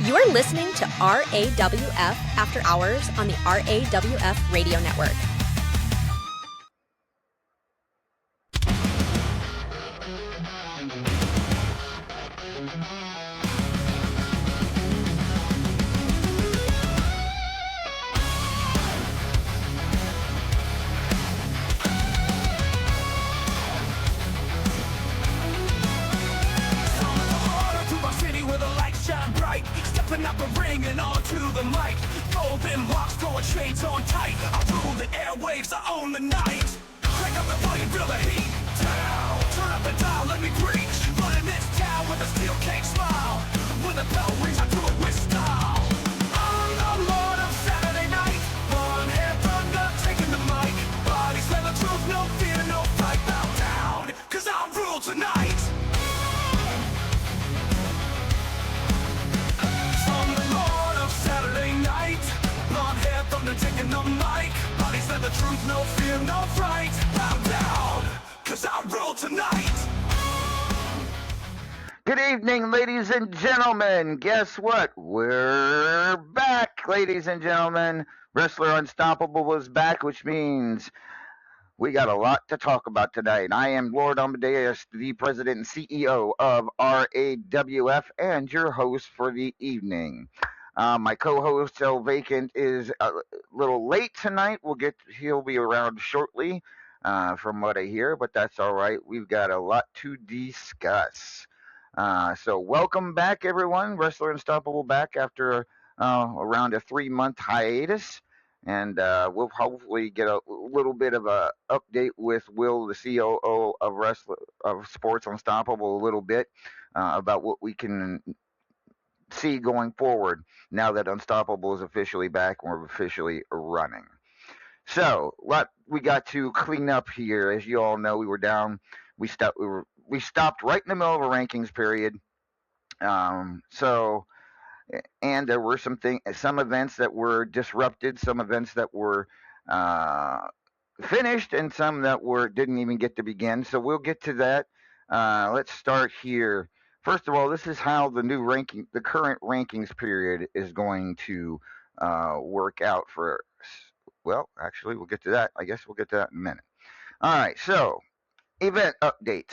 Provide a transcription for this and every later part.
You're listening to RAWF After Hours on the RAWF Radio Network. Up a ring and onto the mic. Golden locks, throwing chains on tight. I rule the airwaves, I own the night. Crank up the volume, feel the heat down. Turn up the dial, let me preach. Running this town with a steel cage smile. When the bell rings, I do it with style. I'm the Lord of Saturday night. One hand thunder, taking the mic. Bodies, let the truth, no fear, no fight. Bow down, cause I rule tonight. Taking the mic, bodies let the truth, no fear, no fright. Bow down, cause I rule tonight. Good evening, ladies and gentlemen. Guess what? We're back, ladies and gentlemen. Wrestler Unstoppable is back, which means we got a lot to talk about tonight. I am Lord Amadeus, the president and CEO of RAWF, and your host for the evening. My co-host, El Vacant, is a little late tonight. He'll be around shortly, from what I hear, but that's all right. We've got a lot to discuss. So welcome back, everyone. Wrestler Unstoppable back after around a 3-month hiatus, and we'll hopefully get a little bit of a update with Will, the COO of Sports Unstoppable, a little bit about what we can see going forward now that Unstoppable is officially back and we're officially running. So, what we got to clean up here, as you all know, we were down. We stopped right in the middle of a rankings period. And there were some events that were disrupted, some events that were finished, and some that didn't even get to begin. So we'll get to that. Let's start here. First of all, this is how the current rankings period is going to work out for. Well, actually, we'll get to that. I guess we'll get to that in a minute. All right, so event updates.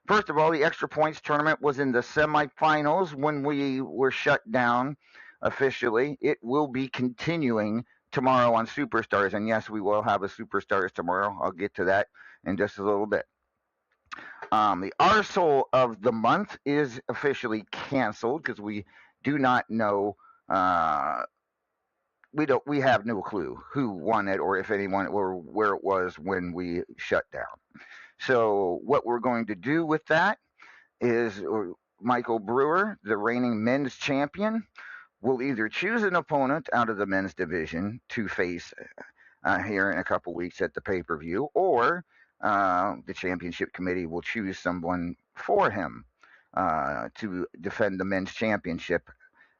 First of all, the Extra Points tournament was in the semifinals when we were shut down officially. It will be continuing tomorrow on Superstars, and yes, we will have a Superstars tomorrow. I'll get to that in just a little bit. The Arsehole of the month is officially canceled because we do not know. We have no clue who won it or if anyone or where it was when we shut down. So what we're going to do with that is Michael Brewer, the reigning men's champion, will either choose an opponent out of the men's division to face here in a couple weeks at the pay-per-view, or the championship committee will choose someone for him to defend the men's championship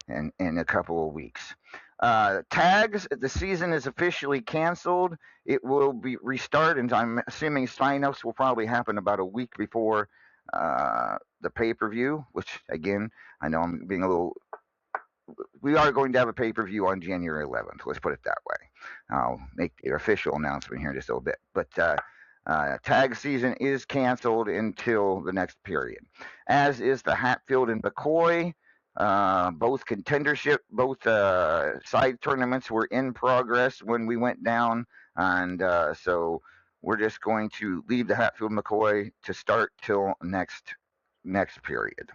in a couple of weeks. Tags, the season is officially canceled. It will be restarted, and I'm assuming sign-ups will probably happen about a week before the pay-per-view, which, again, I know I'm being a little... We are going to have a pay-per-view on January 11th. Let's put it that way. I'll make the official announcement here in just a little bit. But tag season is canceled until the next period, as is the Hatfield and McCoy. Both contendership, both side tournaments were in progress when we went down, and so we're just going to leave the Hatfield McCoy to start till next period.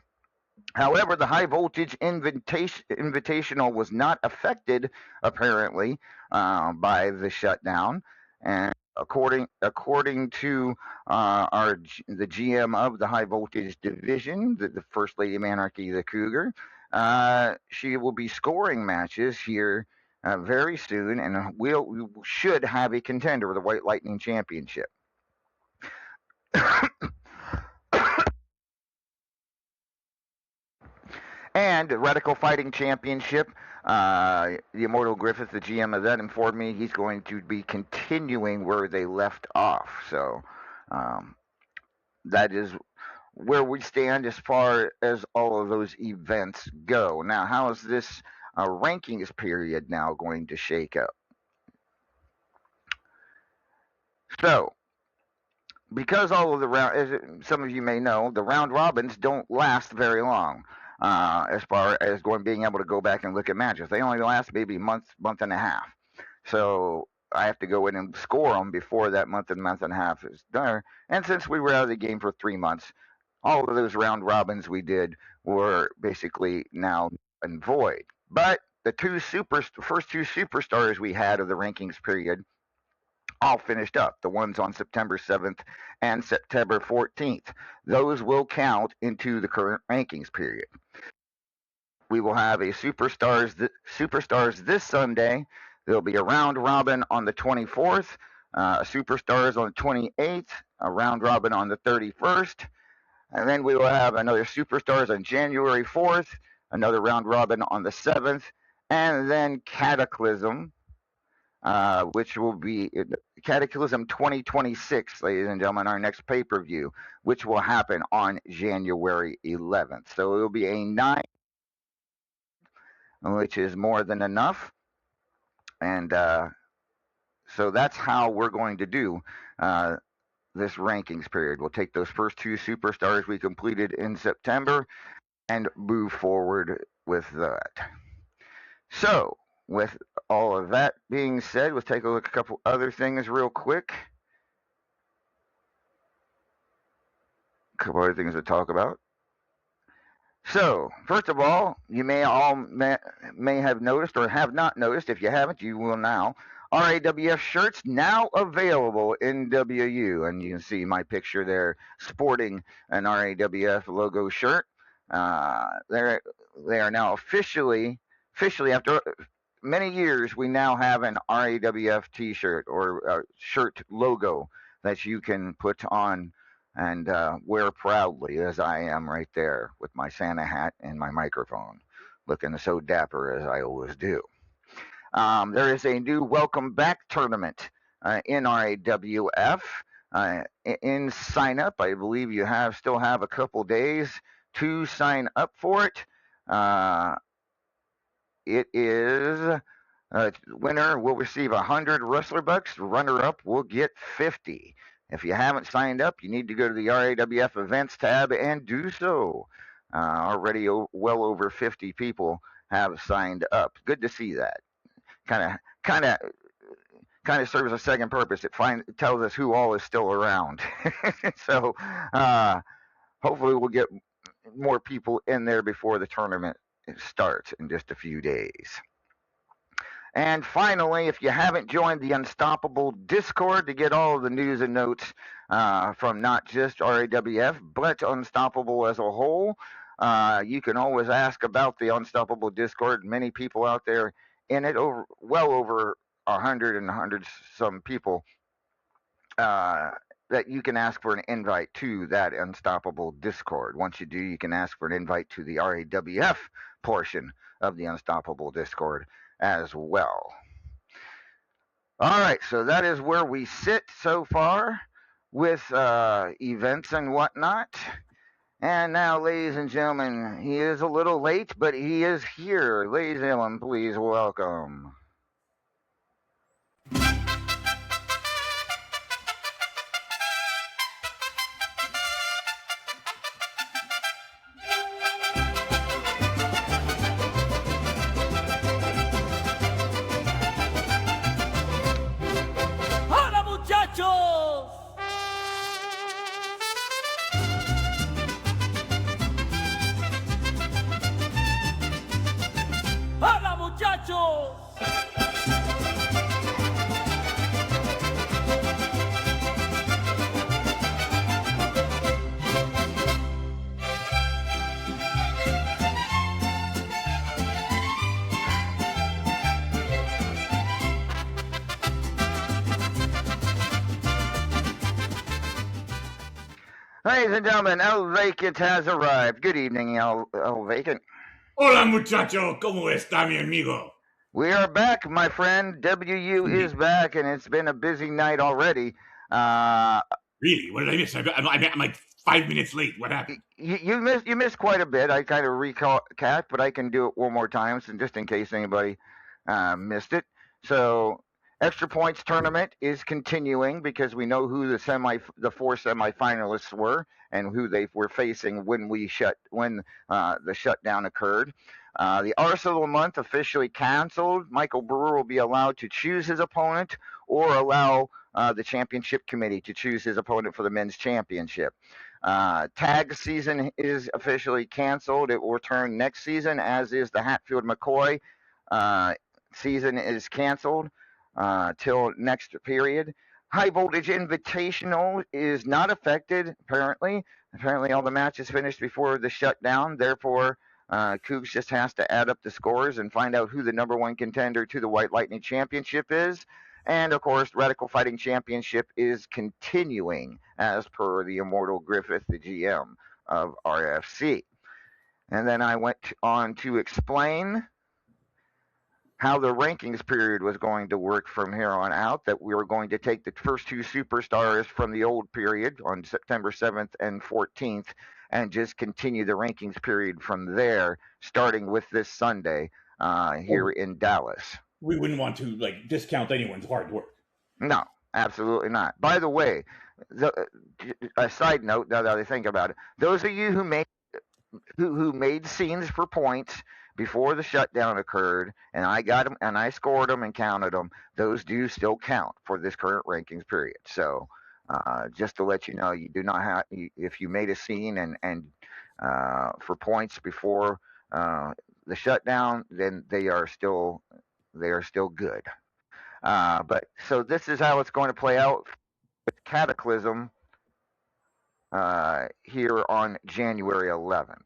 However, the high voltage invitational was not affected apparently by the shutdown, and according to the GM of the high voltage division, the First Lady of Anarchy, the Cougar, she will be scoring matches here very soon, and we should have a contender for the White Lightning Championship. And Radical Fighting Championship, the Immortal Griffith, the GM of that, informed me he's going to be continuing where they left off. So that is where we stand as far as all of those events go. Now, how is this rankings period now going to shake up? So, because all of the round, as some of you may know, the round robins don't last very long. As far as being able to go back and look at matches, they only last maybe a month and a half. So I have to go in and score them before that month and a half is done. And since we were out of the game for 3 months, all of those round robins we did were basically now and void. But the first two superstars we had of the rankings period all finished up. The ones on September 7th and September 14th. Those will count into the current rankings period. We will have a superstars this Sunday. There'll be a round robin on the 24th, superstars on the 28th, a round robin on the 31st, and then we will have another superstars on January 4th, another round robin on the 7th, and then Cataclysm, which will be Cataclysm 2026, ladies and gentlemen, our next pay-per-view, which will happen on January 11th. So it will be a 9, which is more than enough. And so that's how we're going to do this rankings period. We'll take those first two superstars we completed in September and move forward with that. So, with all of that being said, let's take a look at a couple other things real quick. A couple other things to talk about. So, first of all, you may have noticed or have not noticed. If you haven't, you will now. RAWF shirts now available in WU, and you can see my picture there sporting an RAWF logo shirt. They are now officially after many years, we now have an RAWF T-shirt or shirt logo that you can put on and wear proudly, as I am right there with my Santa hat and my microphone, looking so dapper as I always do. There is a new welcome back tournament in RAWF. In sign up, I believe you still have a couple days to sign up for it. It is winner will receive 100 wrestler bucks. Runner up will get 50. If you haven't signed up, you need to go to the RAWF events tab and do so. Already well over 50 people have signed up. Good to see that. Kind of serves a second purpose. It tells us who all is still around. So hopefully we'll get more people in there before the tournament starts in just a few days. And finally, if you haven't joined the Unstoppable Discord to get all of the news and notes from not just RAWF, but Unstoppable as a whole, you can always ask about the Unstoppable Discord. Many people out there in it, well over 100 some people that you can ask for an invite to that Unstoppable Discord. Once you do, you can ask for an invite to the RAWF portion of the Unstoppable Discord as well. All right, so that is where we sit so far with events and whatnot. And now, ladies and gentlemen, he is a little late, but he is here. Ladies and gentlemen, please welcome. muchachos. Ladies and gentlemen, El Vacant has arrived. Good evening, El Vacant. Hola, muchacho. ¿Cómo está, mi amigo? We are back, my friend. WU is back, and it's been a busy night already. Really? What did I miss? I'm like 5 minutes late. What happened? You missed quite a bit. I kind of recap, but I can do it one more time, so just in case anybody missed it. So, extra points tournament is continuing because we know who the four semifinalists were and who they were facing when the shutdown occurred. The Arsenal month officially canceled. Michael Brewer will be allowed to choose his opponent or allow the championship committee to choose his opponent for the men's championship. Tag season is officially canceled. It will return next season, as is the Hatfield McCoy season is canceled till next period. High Voltage Invitational is not affected, apparently. Apparently, all the matches finished before the shutdown. Therefore, Cougs just has to add up the scores and find out who the number one contender to the White Lightning Championship is. And, of course, Radical Fighting Championship is continuing as per the Immortal Griffith, the GM of RFC. And then I went on to explain how the rankings period was going to work from here on out, that we were going to take the first two superstars from the old period on September 7th and 14th and just continue the rankings period from there, starting with this Sunday here in Dallas. We wouldn't want to discount anyone's hard work. No, absolutely not. By the way, a side note, now that I think about it, those of you who made scenes for points before the shutdown occurred, and I got them, and I scored them and counted them, those do still count for this current rankings period. So, just to let you know, you do not have, if you made a scene and for points before the shutdown, then they are still good. But so this is how it's going to play out with Cataclysm here on January 11th.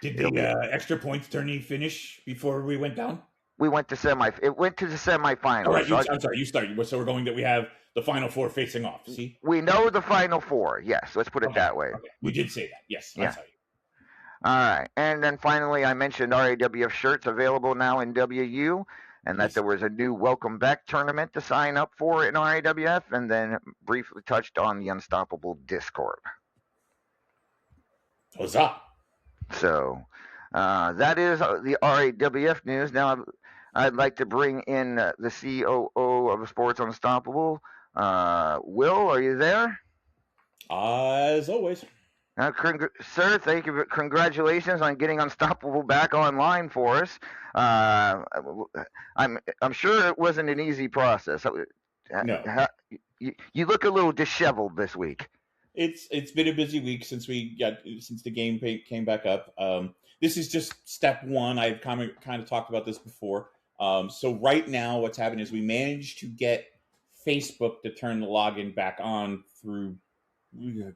Did the extra points tourney finish before we went down? It went to the semifinals. All right, I'm sorry, you started. So we have the final four facing off. See? We know the final four. Yes, let's put it that way. Okay. We did say that. Yes. Yeah. All right. And then finally, I mentioned RAWF shirts available now in WU, and that there was a new Welcome Back tournament to sign up for in RAWF, and then briefly touched on the Unstoppable Discord. Huzzah. So that is the RAWF news. Now I'd like to bring in the COO of Sports Unstoppable. Will, are you there? As always. Sir, thank you. Congratulations on getting Unstoppable back online for us. I'm sure it wasn't an easy process. No. You look a little disheveled this week. It's been a busy week since the game came back up. This is just step one. I've kind of talked about this before. So right now, what's happened is we managed to get Facebook to turn the login back on through.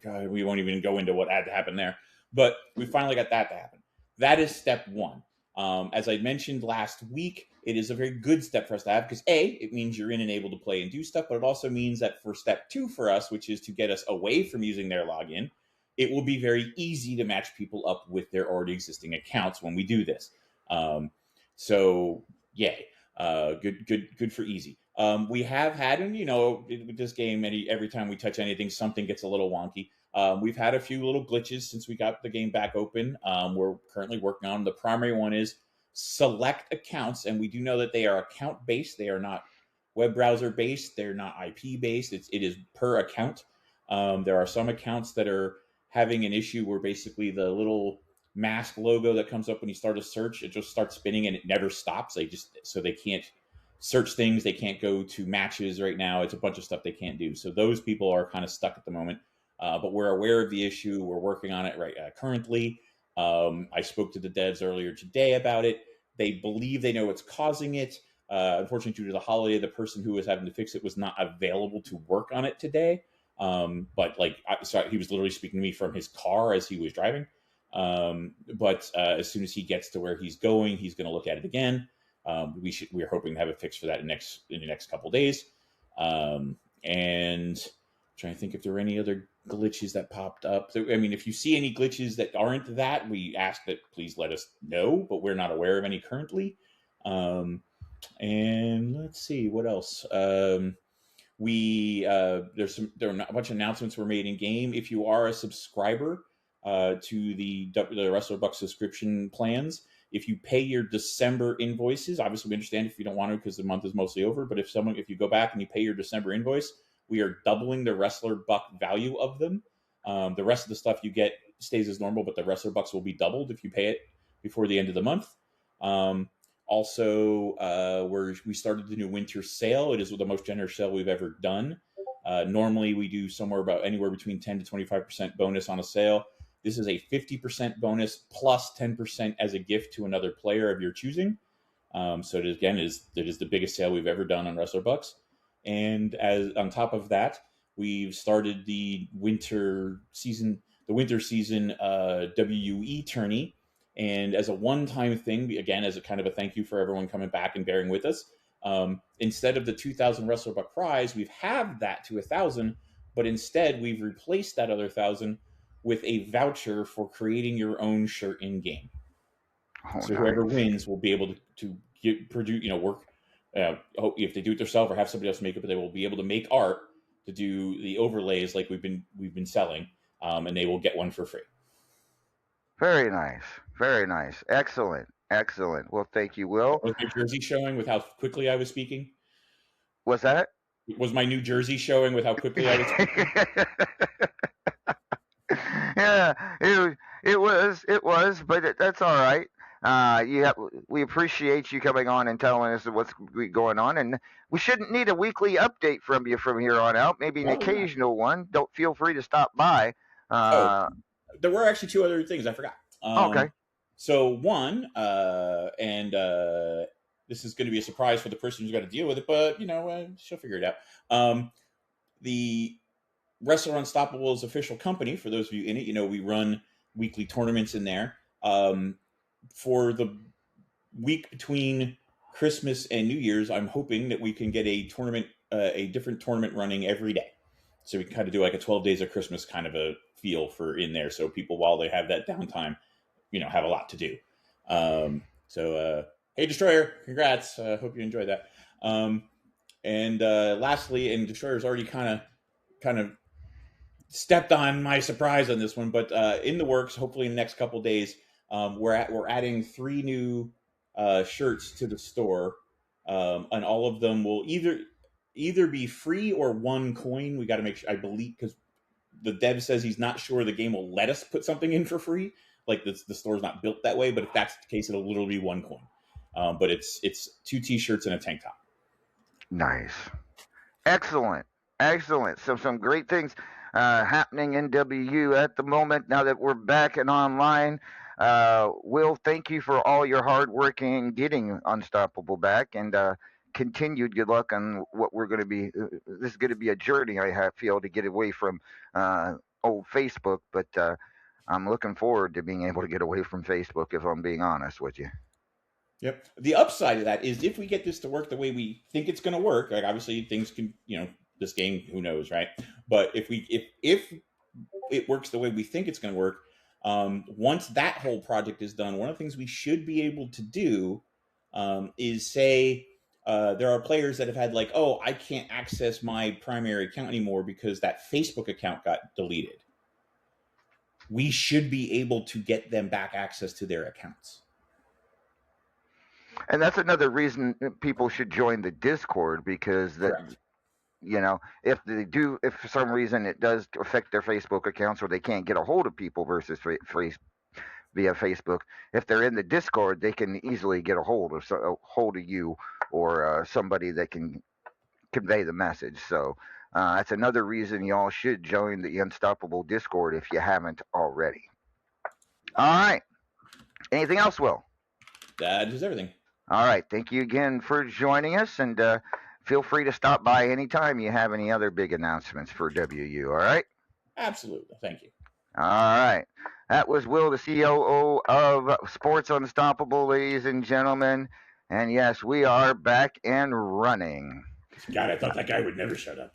God, we won't even go into what had to happen there, but we finally got that to happen. That is step one. As I mentioned last week, it is a very good step for us to have because it means you're in and able to play and do stuff, but it also means that for step two for us, which is to get us away from using their login, it will be very easy to match people up with their already existing accounts when we do this. So yay, good for easy. We have had, and with this game, every time we touch anything, something gets a little wonky. We've had a few little glitches since we got the game back open. We're currently working on them. The primary one is select accounts, and we do know that they are account-based. They are not web browser-based. They're not IP-based. It is per account. There are some accounts that are having an issue where basically the little mask logo that comes up when you start a search, it just starts spinning and it never stops. They can't search things. They can't go to matches right now. It's a bunch of stuff they can't do. So those people are kind of stuck at the moment. But we're aware of the issue. We're working on it currently. I spoke to the devs earlier today about it. They believe they know what's causing it. Unfortunately, due to the holiday, the person who was having to fix it was not available to work on it today. But he was literally speaking to me from his car as he was driving. But as soon as he gets to where he's going, he's going to look at it again. We're hoping to have a fix for that in the next couple days. And I'm trying to think if there are any other glitches that popped up. I mean, if you see any glitches that aren't that, we ask that please let us know, but we're not aware of any currently. And let's see what else. There are a bunch of announcements were made in game. If you are a subscriber to the Wrestler Buck subscription plans, if you pay your December invoices, obviously we understand if you don't want to because the month is mostly over. But if you go back and you pay your December invoice, we are doubling the Wrestler Buck value of them. The rest of the stuff you get stays as normal, but the Wrestler Bucks will be doubled if you pay it before the end of the month. Also, we started the new winter sale. It is the most generous sale we've ever done. Normally, we do anywhere between 10 to 25% bonus on a sale. This is a 50% bonus plus 10% as a gift to another player of your choosing. So it is the biggest sale we've ever done on Wrestler Bucks. And on top of that, we've started the winter season WE tourney. And as a one-time thing, again, as a kind of a thank you for everyone coming back and bearing with us, instead of the 2,000 Wrestler Buck prize, we've halved that to 1,000, but instead we've replaced that other 1,000 with a voucher for creating your own shirt in game. So nice. Whoever wins will be able to produce, work. If they do it themselves or have somebody else make it, but they will be able to make art to do the overlays like we've been selling, and they will get one for free. Very nice. Very nice. Excellent. Excellent. Well, thank you, Will. Was my Jersey showing with how quickly I was speaking? Was that? Was my New Jersey showing with how quickly I was speaking? Yeah, it was, but that's all right. We appreciate you coming on and telling us what's going on, and we shouldn't need a weekly update from you from here on out. Maybe an occasional one. Don't feel free to stop by. There were actually two other things I forgot. Okay. So one, and this is going to be a surprise for the person who's got to deal with it, but she'll figure it out. The Wrestler Unstoppable's official company, for those of you in it, we run weekly tournaments in there. For the week between Christmas and New Year's, I'm hoping that we can get a different tournament running every day. So we can kind of do like a 12 days of Christmas kind of a feel for in there. So people, while they have that downtime, have a lot to do. Hey, Destroyer, congrats. Hope you enjoyed that. And lastly, and Destroyer's already kind of stepped on my surprise on this one, but in the works, hopefully in the next couple days, we're adding 3 new shirts to the store, and all of them will either be free or 1 coin. We got to make sure, I believe, because the dev says he's not sure the game will let us put something in for free. Like the store's not built that way, but if that's the case, it'll literally be 1 coin. But it's 2 t-shirts and a tank top. Nice. Excellent. So some great things happening in WU at the moment now that we're back and online. Will, thank you for all your hard work in getting Unstoppable back, and continued good luck on what we're going to be. This is going to be a journey, I feel, to get away from old Facebook, but I'm looking forward to being able to get away from Facebook, if I'm being honest with you. Yep. The upside of that is if we get this to work the way we think it's going to work, like obviously things can, this game, who knows, right? But if it works the way we think it's going to work, once that whole project is done, one of the things we should be able to do is say there are players that have had like, oh, I can't access my primary account anymore because that Facebook account got deleted. We should be able to get them back access to their accounts. And that's another reason people should join the Discord, because if for some reason it does affect their Facebook accounts or they can't get a hold of people versus via Facebook, if they're in the Discord, they can easily get a hold of you or somebody that can convey the message. So that's another reason y'all should join the Unstoppable Discord if you haven't already. All right. Anything else, Will? That is everything. All right. Thank you again for joining us, and feel free to stop by anytime you have any other big announcements for WU. All right. Absolutely. Thank you. All right. That was Will, the COO of Sports Unstoppable, ladies and gentlemen. And yes, we are back and running. God, I thought that guy would never shut up.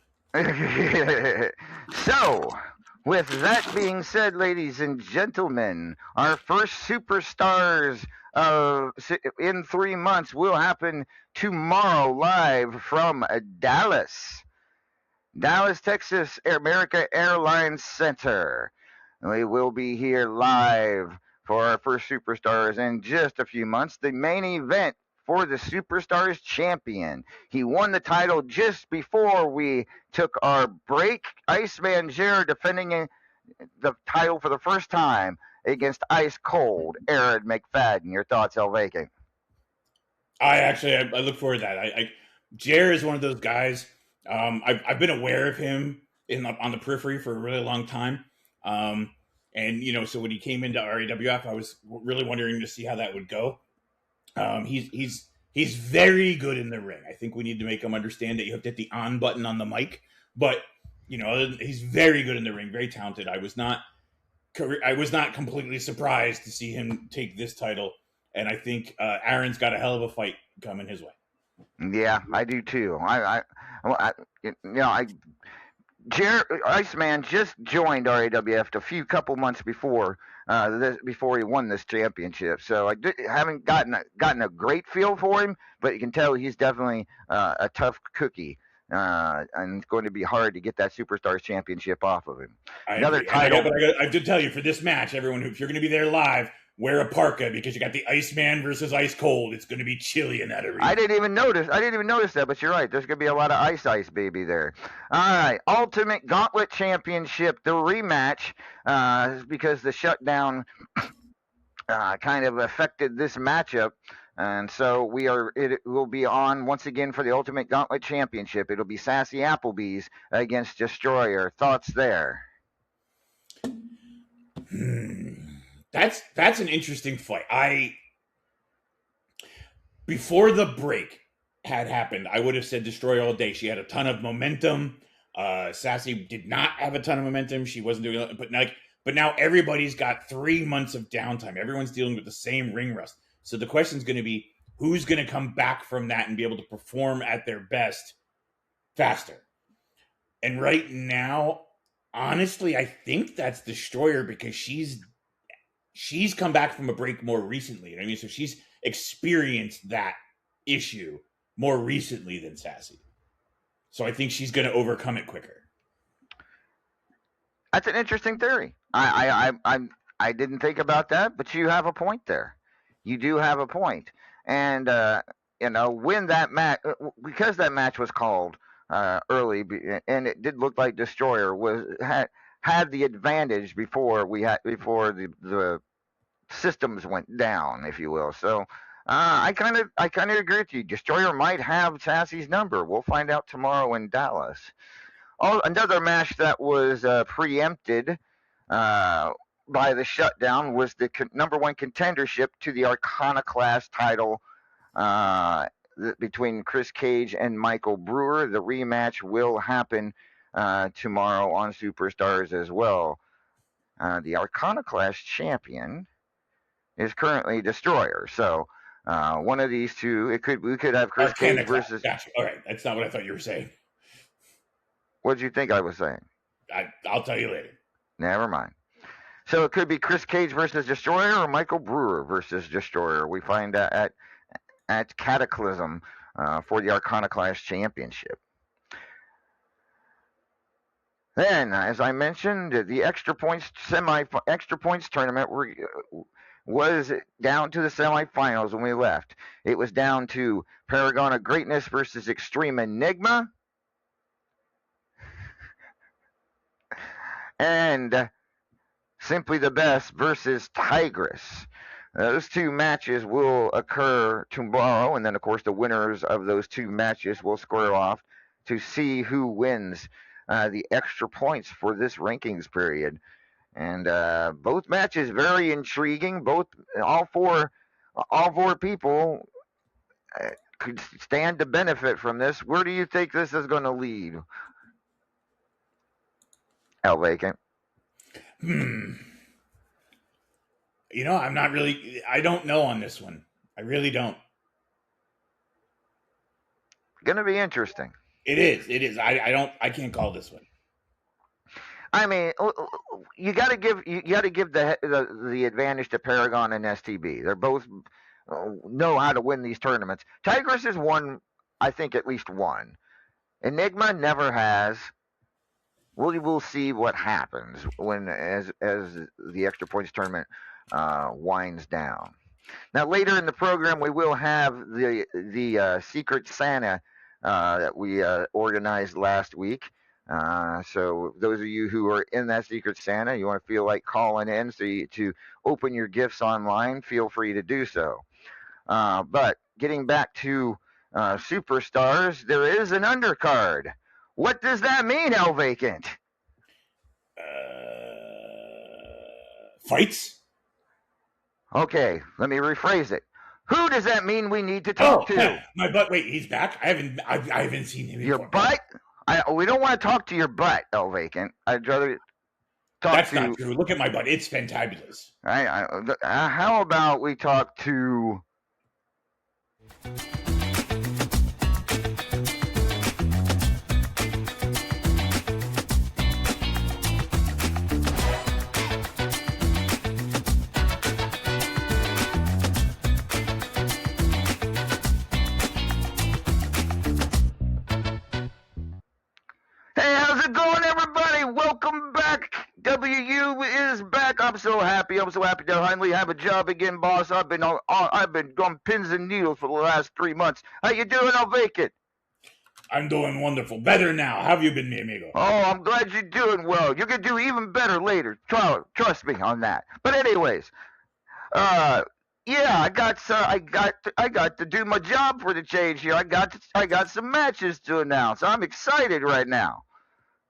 So, with that being said, ladies and gentlemen, our first superstars in 3 months will happen tomorrow live from Dallas, Texas, America Airlines Center. We will be here live for our first superstars in just a few months. The main event for the Superstars champion. He won the title just before we took our break. Iceman Jared defending the title for the first time against Ice Cold Aaron McFadden. Your thoughts, El Vacant? I look forward to that. Jared is one of those guys. I've been aware of him on the periphery for a really long time. And so when he came into RAWF, I was really wondering to see how that would go. He's very good in the ring. I think we need to make him understand that you have to hit the on button on the mic. But he's very good in the ring, very talented. I was not completely surprised to see him take this title, and I think Aaron's got a hell of a fight coming his way. Yeah, I do too. Iceman just joined RAWF a couple months before before he won this championship. So I haven't gotten a great feel for him, but you can tell he's definitely a tough cookie. And it's going to be hard to get that Superstars championship off of him. Another title. I did tell you for this match, everyone, if you're going to be there live, wear a parka because you got the Iceman versus Ice Cold. It's going to be chilly in that arena. I didn't even notice that, but you're right. There's going to be a lot of ice, baby, there. All right, Ultimate Gauntlet Championship, the rematch, because the shutdown kind of affected this matchup. And so it will be on once again for the Ultimate Gauntlet Championship. It'll be Sassy Applebee's against Destroyer. Thoughts there? That's an interesting fight. Before the break had happened, I would have said Destroyer all day. She had a ton of momentum. Sassy did not have a ton of momentum. She wasn't doing it, but now everybody's got 3 months of downtime. Everyone's dealing with the same ring rust. So the question is going to be, who's going to come back from that and be able to perform at their best faster? And right now, honestly, I think that's Destroyer because she's come back from a break more recently. You know what I mean? So she's experienced that issue more recently than Sassy. So I think she's going to overcome it quicker. That's an interesting theory. I didn't think about that, but you have a point there. You do have a point. And, when that match, because that match was called early, and it did look like Destroyer had the advantage before the systems went down, if you will. So I kind of agree with you. Destroyer might have Sassy's number. We'll find out tomorrow in Dallas. Another match that was preempted by the shutdown was the number one contendership to the Arcana class title between Chris Cage and Michael Brewer. The rematch will happen tomorrow on Superstars as well. The Arcana class champion is currently Destroyer. So one of these two, we could have Chris Cage versus. Gotcha. All right, that's not what I thought you were saying. What did you think I was saying? I'll tell you later. Never mind. So it could be Chris Cage versus Destroyer or Michael Brewer versus Destroyer. We find at Cataclysm for the Arcana class championship. Then, as I mentioned, the extra points tournament was down to the semifinals when we left. It was down to Paragon of Greatness versus Extreme Enigma, and Simply the Best versus Tigress. Those two matches will occur tomorrow, and then, of course, the winners of those two matches will square off to see who wins the extra points for this rankings period. And both matches very intriguing. All four all four people could stand to benefit from this. Where do you think this is going to lead? Al Vacant. I'm not really. I don't know on this one. I really don't. Going to be interesting. It is. It is. I don't. I can't call this one. I mean, you got to give the advantage to Paragon and STB. They're both know how to win these tournaments. Tigris has won, I think, at least one. Enigma never has. We'll see what happens as the extra points tournament winds down. Now later in the program we will have the Secret Santa that we organized last week. So those of you who are in that Secret Santa, you want to feel like calling in to open your gifts online, feel free to do so. But getting back to Superstars, there is an undercard. What does that mean, El Vacant? Fights? Okay, let me rephrase it. Who does that mean we need to talk to? My butt. Wait, he's back. I haven't seen him. Your butt? We don't want to talk to your butt, El Vacant. I'd rather talk That's to. not true. Look at my butt. It's fantabulous. How about we talk to? Hey, how's it going, everybody? Welcome back. WU is back. I'm so happy. I'm so happy to finally have a job again, boss. I've been on pins and needles for the last 3 months. How you doing, El Vacant? I'm doing wonderful. Better now. How have you been, mi amigo? Oh, I'm glad you're doing well. You're gonna do even better later. Trust me on that. But anyways, yeah, I got to do my job for the change here. I got some matches to announce. I'm excited right now.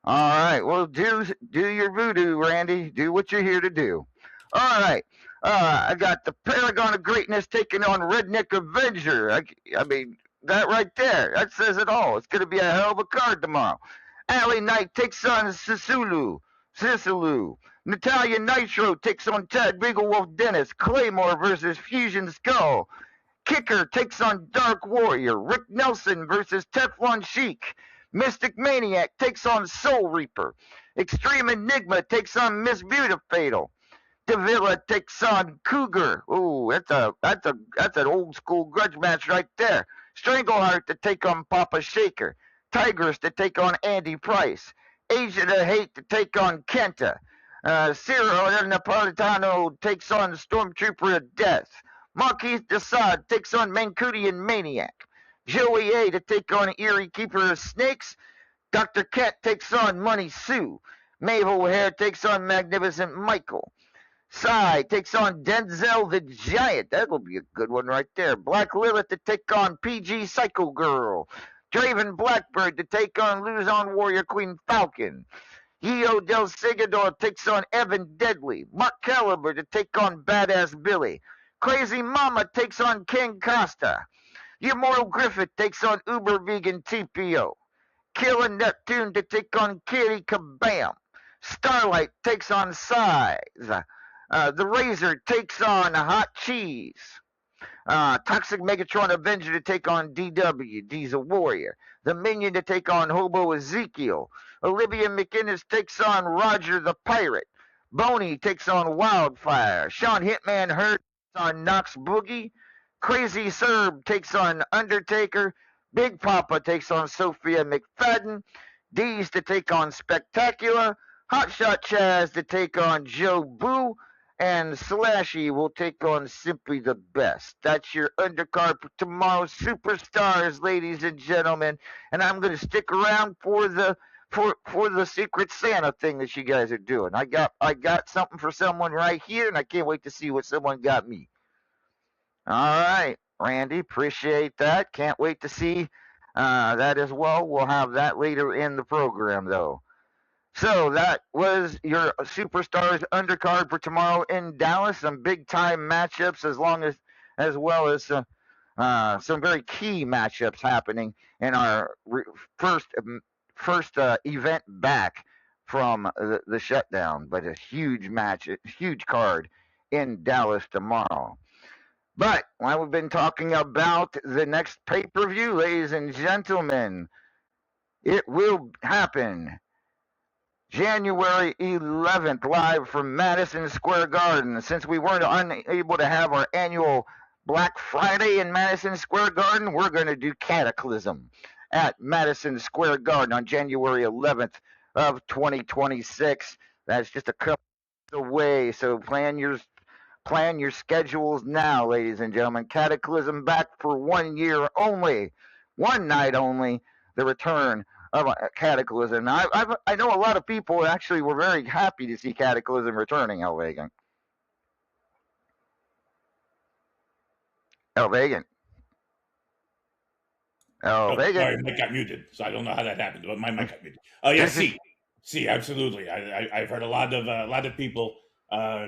All right, well, do your voodoo, Randy. Do what you're here to do. All right, I got the Paragon of Greatness taking on Redneck Avenger. I mean, that right there, that says it all. It's gonna be a hell of a card tomorrow. Alley Knight takes on Sisulu. Natalia Nitro takes on Ted Wolf Dennis. Claymore versus Fusion Skull. Kicker takes on Dark Warrior. Rick Nelson versus Teflon Sheik. Mystic Maniac takes on Soul Reaper. Extreme Enigma takes on Miss Beautifatal. Davila takes on Cougar. Ooh, that's an old school grudge match right there. Strangleheart to take on Papa Shaker. Tigress to take on Andy Price. Agent of Hate to take on Kenta. Ciro Napolitano takes on Stormtrooper of Death. Marquis Desaad takes on Mancudian Maniac. Joey A to take on Eerie Keeper of Snakes. Dr. Kent takes on Money Sue. Mabel Hare takes on Magnificent Michael. Psy takes on Denzel the Giant. That'll be a good one right there. Black Lilith to take on PG Psycho Girl. Draven Blackbird to take on Luzon Warrior Queen Falcon. Io Del Segador takes on Evan Deadly. Mark Caliber to take on Badass Billy. Crazy Mama takes on Ken Costa. Immortal Griffith takes on Uber Vegan TPO. Killer Neptune to take on Kitty Kabam. Starlight takes on Size. The Razor takes on Hot Cheese. Toxic Megatron Avenger to take on DW, Diesel Warrior. The Minion to take on Hobo Ezekiel. Olivia McInnes takes on Roger the Pirate. Boney takes on Wildfire. Sean Hitman Hurt takes on Knox Boogie. Crazy Serb takes on Undertaker. Big Papa takes on Sophia McFadden. D's to take on Spectacular. Hotshot Chaz to take on Joe Boo. And Slashy will take on Simply the Best. That's your undercard for tomorrow's Superstars, ladies and gentlemen. And I'm going to stick around for the Secret Santa thing that you guys are doing. I got something for someone right here, and I can't wait to see what someone got me. All right, Randy, appreciate that. Can't wait to see that as well. We'll have that later in the program, though. So that was your Superstars undercard for tomorrow in Dallas. Some big time matchups as long as as well as some very key matchups happening in our first event back from the shutdown. But a huge match, a huge card in Dallas tomorrow. But while we've been talking about the next pay per view, ladies and gentlemen, it will happen January 11th, live from Madison Square Garden. Since we weren't unable to have our annual Black Friday in Madison Square Garden, we're going to do Cataclysm at Madison Square Garden on January 11th of 2026. That's just a couple away, so plan your schedules now, ladies and gentlemen. Cataclysm back for 1 year only, one night only. The return of Cataclysm. I know a lot of people actually were very happy to see Cataclysm returning. Elvagan. Elvagan. Oh, sorry, Mike got muted, so I don't know how that happened, but my mic got muted. Oh yeah, see, absolutely. I've heard a lot of people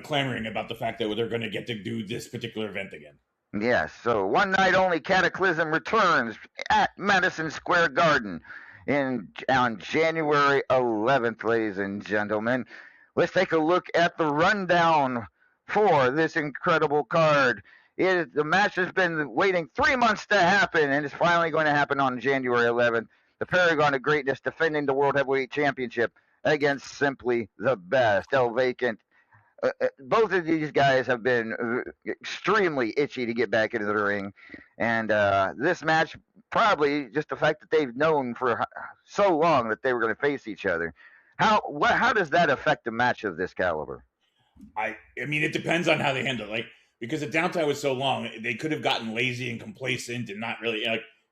clamoring about the fact that they're going to get to do this particular event again. Yes, so one night only Cataclysm returns at Madison Square Garden on January 11th, ladies and gentlemen. Let's take a look at the rundown for this incredible card. The match has been waiting 3 months to happen, and it's finally going to happen on January 11th. The Paragon of Greatness defending the World Heavyweight Championship against Simply the Best. El Vacant. Both of these guys have been extremely itchy to get back into the ring. And this match, probably just the fact that they've known for so long that they were going to face each other. How does that affect a match of this caliber? I mean, it depends on how they handle it. Like, because the downtime was so long, they could have gotten lazy and complacent and not really,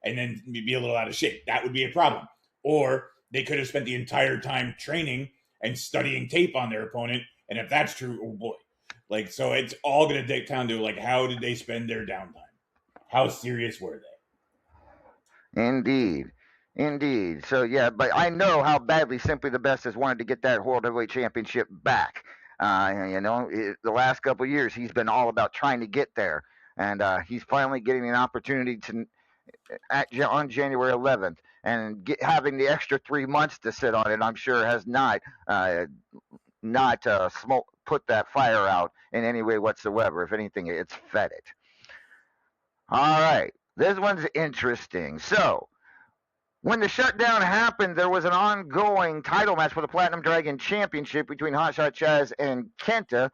and then be a little out of shape. That would be a problem. Or they could have spent the entire time training and studying tape on their opponent. And if that's true, oh boy. Like, so it's all going to take down to, like, how did they spend their downtime? How serious were they? Indeed. So, yeah, but I know how badly Simply the Best has wanted to get that World Heavyweight Championship back. The last couple of years, he's been all about trying to get there. And he's finally getting an opportunity on January 11th. And having the extra 3 months to sit on it, I'm sure has not put that fire out in any way whatsoever. If anything, it's fed it. All right, this one's interesting. So, when the shutdown happened, there was an ongoing title match for the Platinum Dragon Championship between Hotshot Chaz and Kenta,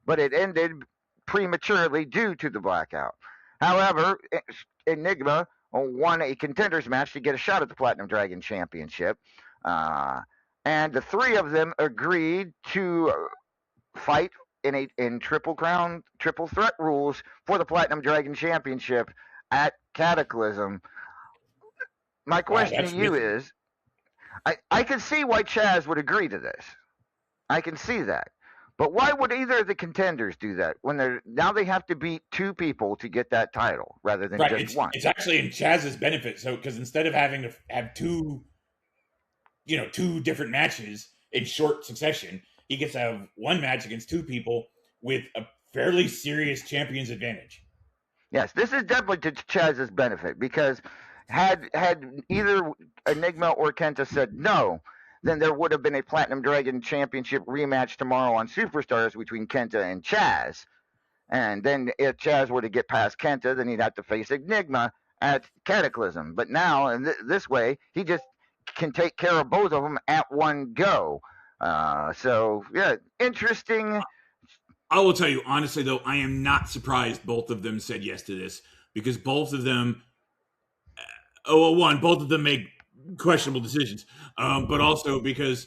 but it ended prematurely due to the blackout. However, Enigma won a contenders match to get a shot at the Platinum Dragon Championship. And the three of them agreed to fight in triple threat rules for the Platinum Dragon Championship at Cataclysm. My question to you is, I can see why Chaz would agree to this. I can see that. But why would either of the contenders do that when now they have to beat two people to get that title rather than just one? It's actually in Chaz's benefit. So, because instead of having to have two different matches in short succession, he gets to have one match against two people with a fairly serious champion's advantage. Yes, this is definitely to Chaz's benefit, because had either Enigma or Kenta said no, then there would have been a Platinum Dragon Championship rematch tomorrow on Superstars between Kenta and Chaz. And then if Chaz were to get past Kenta, then he'd have to face Enigma at Cataclysm. But now, in this way, he just can take care of both of them at one go. So, yeah, interesting. I will tell you, honestly, though, I am not surprised both of them said yes to this, because both of them, both of them make questionable decisions, but also because,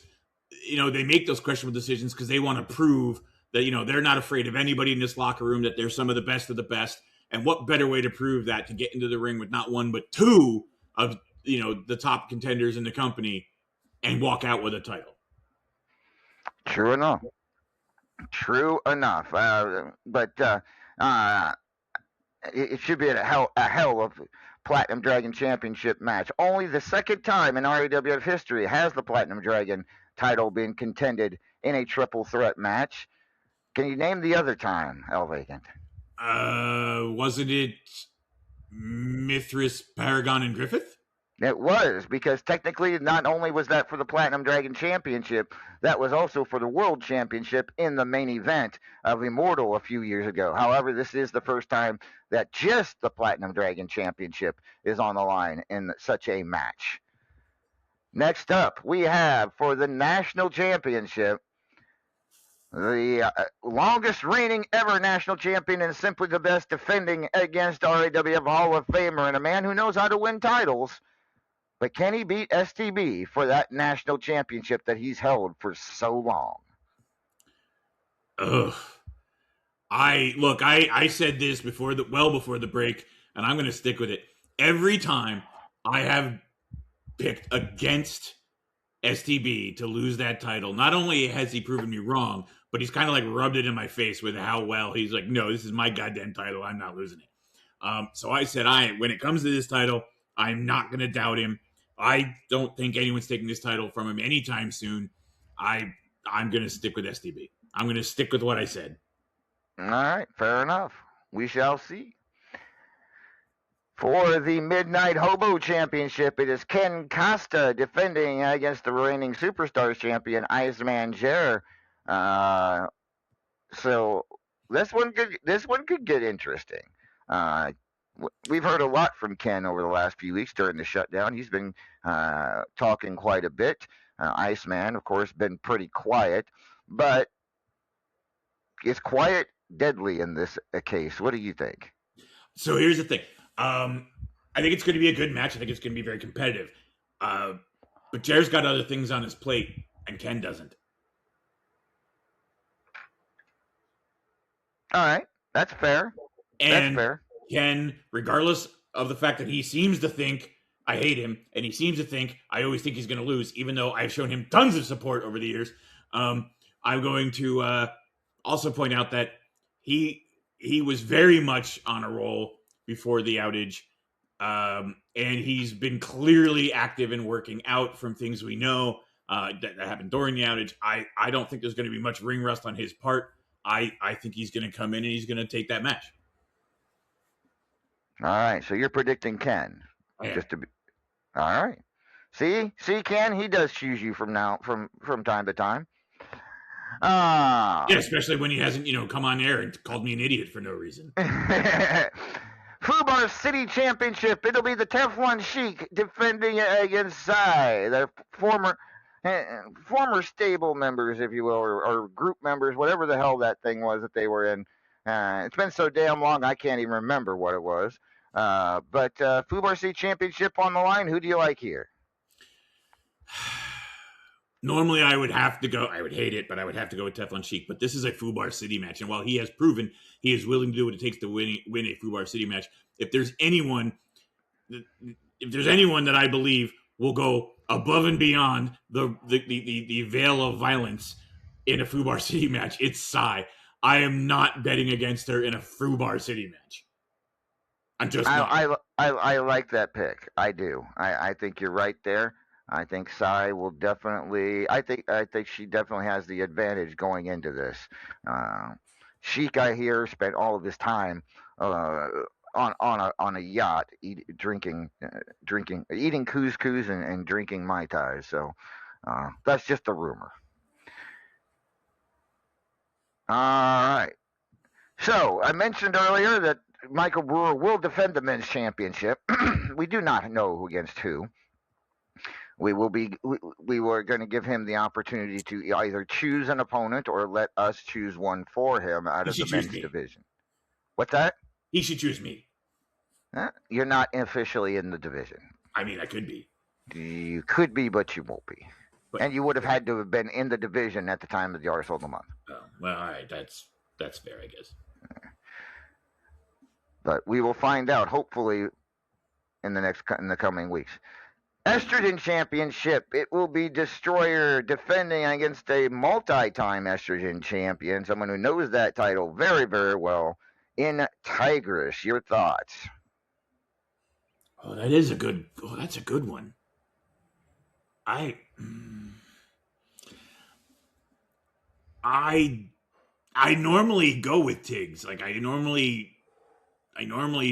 they make those questionable decisions because they want to prove that, they're not afraid of anybody in this locker room, that they're some of the best. And what better way to prove that, to get into the ring with not one, but two of, the top contenders in the company and walk out with a title. True enough. But it should be a hell of Platinum Dragon Championship match. Only the second time in RAWF history has the Platinum Dragon title been contended in a triple threat match. Can you name the other time, El Vacant? Wasn't it Mithras, Paragon, and Griffith? It was, because technically not only was that for the Platinum Dragon Championship, that was also for the World Championship in the main event of Immortal a few years ago. However, this is the first time that just the Platinum Dragon Championship is on the line in such a match. Next up, we have for the National Championship, the longest reigning ever national champion and simply the best, defending against RAWF Hall of Famer and a man who knows how to win titles. But can he beat STB for that national championship that he's held for so long? Ugh. I said this before before the break, and I'm going to stick with it. Every time I have picked against STB to lose that title, not only has he proven me wrong, but he's kind of like rubbed it in my face with how well he's like, no, this is my goddamn title. I'm not losing it. So I said, when it comes to this title, I'm not going to doubt him. I don't think anyone's taking this title from him anytime soon. I'm going to stick with STB. I'm going to stick with what I said. All right, fair enough. We shall see. For the Midnight Hobo Championship, it is Ken Costa defending against the reigning Superstars champion, Iceman Jer. So this one could get interesting. We've heard a lot from Ken over the last few weeks during the shutdown. He's been talking quite a bit. Iceman, of course, been pretty quiet, but is quiet deadly in this case? What do you think? So here's the thing. I think it's going to be a good match. I think it's going to be very competitive. But Jer's got other things on his plate, and Ken doesn't. All right, that's fair. And that's fair. Ken, regardless of the fact that he seems to think I hate him, and he seems to think I always think he's going to lose, even though I've shown him tons of support over the years, I'm going to also point out that he was very much on a roll before the outage, and he's been clearly active in working out from things we know that happened during the outage. I don't think there's going to be much ring rust on his part. I think he's going to come in and he's going to take that match. All right, so you're predicting Ken. Yeah. Just to be all right. See, Ken, he does choose you from time to time. Yeah, especially when he hasn't, come on air and called me an idiot for no reason. Fubar City Championship. It'll be the Teflon Sheik defending against Sai, the former stable members, if you will, or group members, whatever the hell that thing was that they were in. It's been so damn long, I can't even remember what it was. But Fubar City Championship on the line. Who do you like here? Normally, I would hate it, but I would have to go with Teflon Sheik. But this is a Fubar City match. And while he has proven he is willing to do what it takes to win a Fubar City match, if there's anyone that I believe will go above and beyond the veil of violence in a Fubar City match, it's Sai. I am not betting against her in a Fubar City match. I'm just not. I like that pick. I do. I think you're right there. I think Sai will definitely. I think she definitely has the advantage going into this. Sheik, I hear, spent all of his time on a yacht, eating couscous and drinking mai tais. So that's just a rumor. All right. So I mentioned earlier that Michael Brewer will defend the men's championship. We do not know against who. We were going to give him the opportunity to either choose an opponent or let us choose one for him out of the men's division. What's that? He should choose me. You're not officially in the division. I mean, I could be. You could be, but you won't be. But, and you would have had to have been in the division at the time of the Arsehole of the Month. Oh, well, all right. That's fair, I guess. But we will find out, hopefully, in the coming weeks. Estrogen Championship. It will be Destroyer defending against a multi-time Estrogen champion, someone who knows that title very, very well, in Tigress. Your thoughts? Oh, that's a good one. I I normally go with Tiggs. Like I normally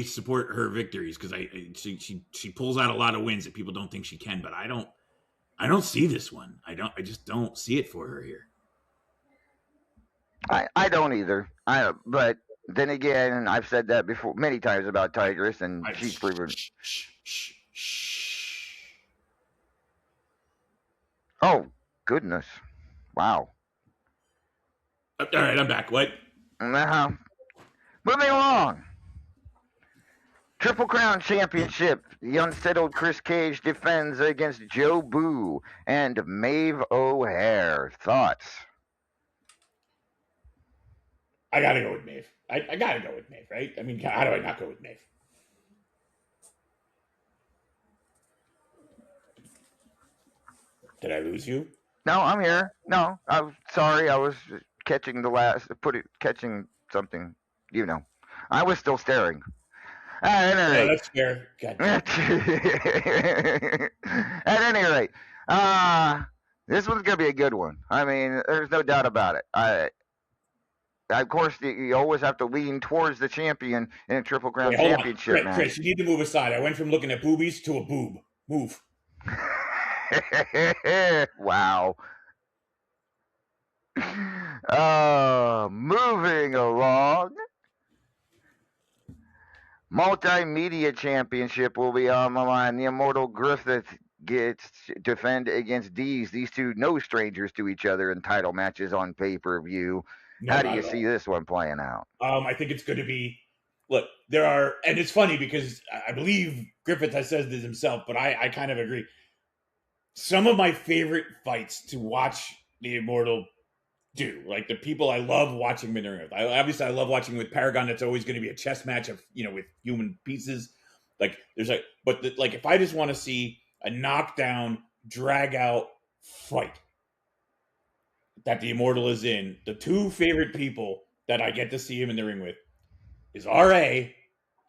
support her victories because she pulls out a lot of wins that people don't think she can. But I don't see this one. I just don't see it for her here. I don't either. But then again, I've said that before many times about Tigress, and she's proven. Oh goodness! Wow. All right, I'm back. What? Uh-huh. Moving along. Triple Crown Championship. The unsettled Chris Cage defends against Joe Boo and Maeve O'Hare. Thoughts? I gotta go with Maeve. I gotta go with Maeve, right? I mean, how do I not go with Maeve? Did I lose you? No, I'm here. No, I'm sorry. I was catching catching something. You know, I was still staring. At any rate, that's fair. at any rate, this one's gonna be a good one. I mean, there's no doubt about it. Of course, you always have to lean towards the champion in a Triple Crown Championship match. Chris, you need to move aside. I went from looking at boobies to a boob. Move. Wow. Moving along. Multimedia Championship will be on the line. The Immortal Griffith gets to defend against Dees. These two no strangers to each other in title matches on pay-per-view. No, how do you see this one playing out? I think it's going to be. Look, there are, and it's funny because I believe Griffith has said this himself, but I kind of agree. Some of my favorite fights to watch the Immortal do, like the people I love watching them in the ring with. Obviously, I love watching with Paragon. That's always going to be a chess match of with human pieces. Like there's like if I just want to see a knockdown, drag out fight that the Immortal is in, the two favorite people that I get to see him in the ring with is RA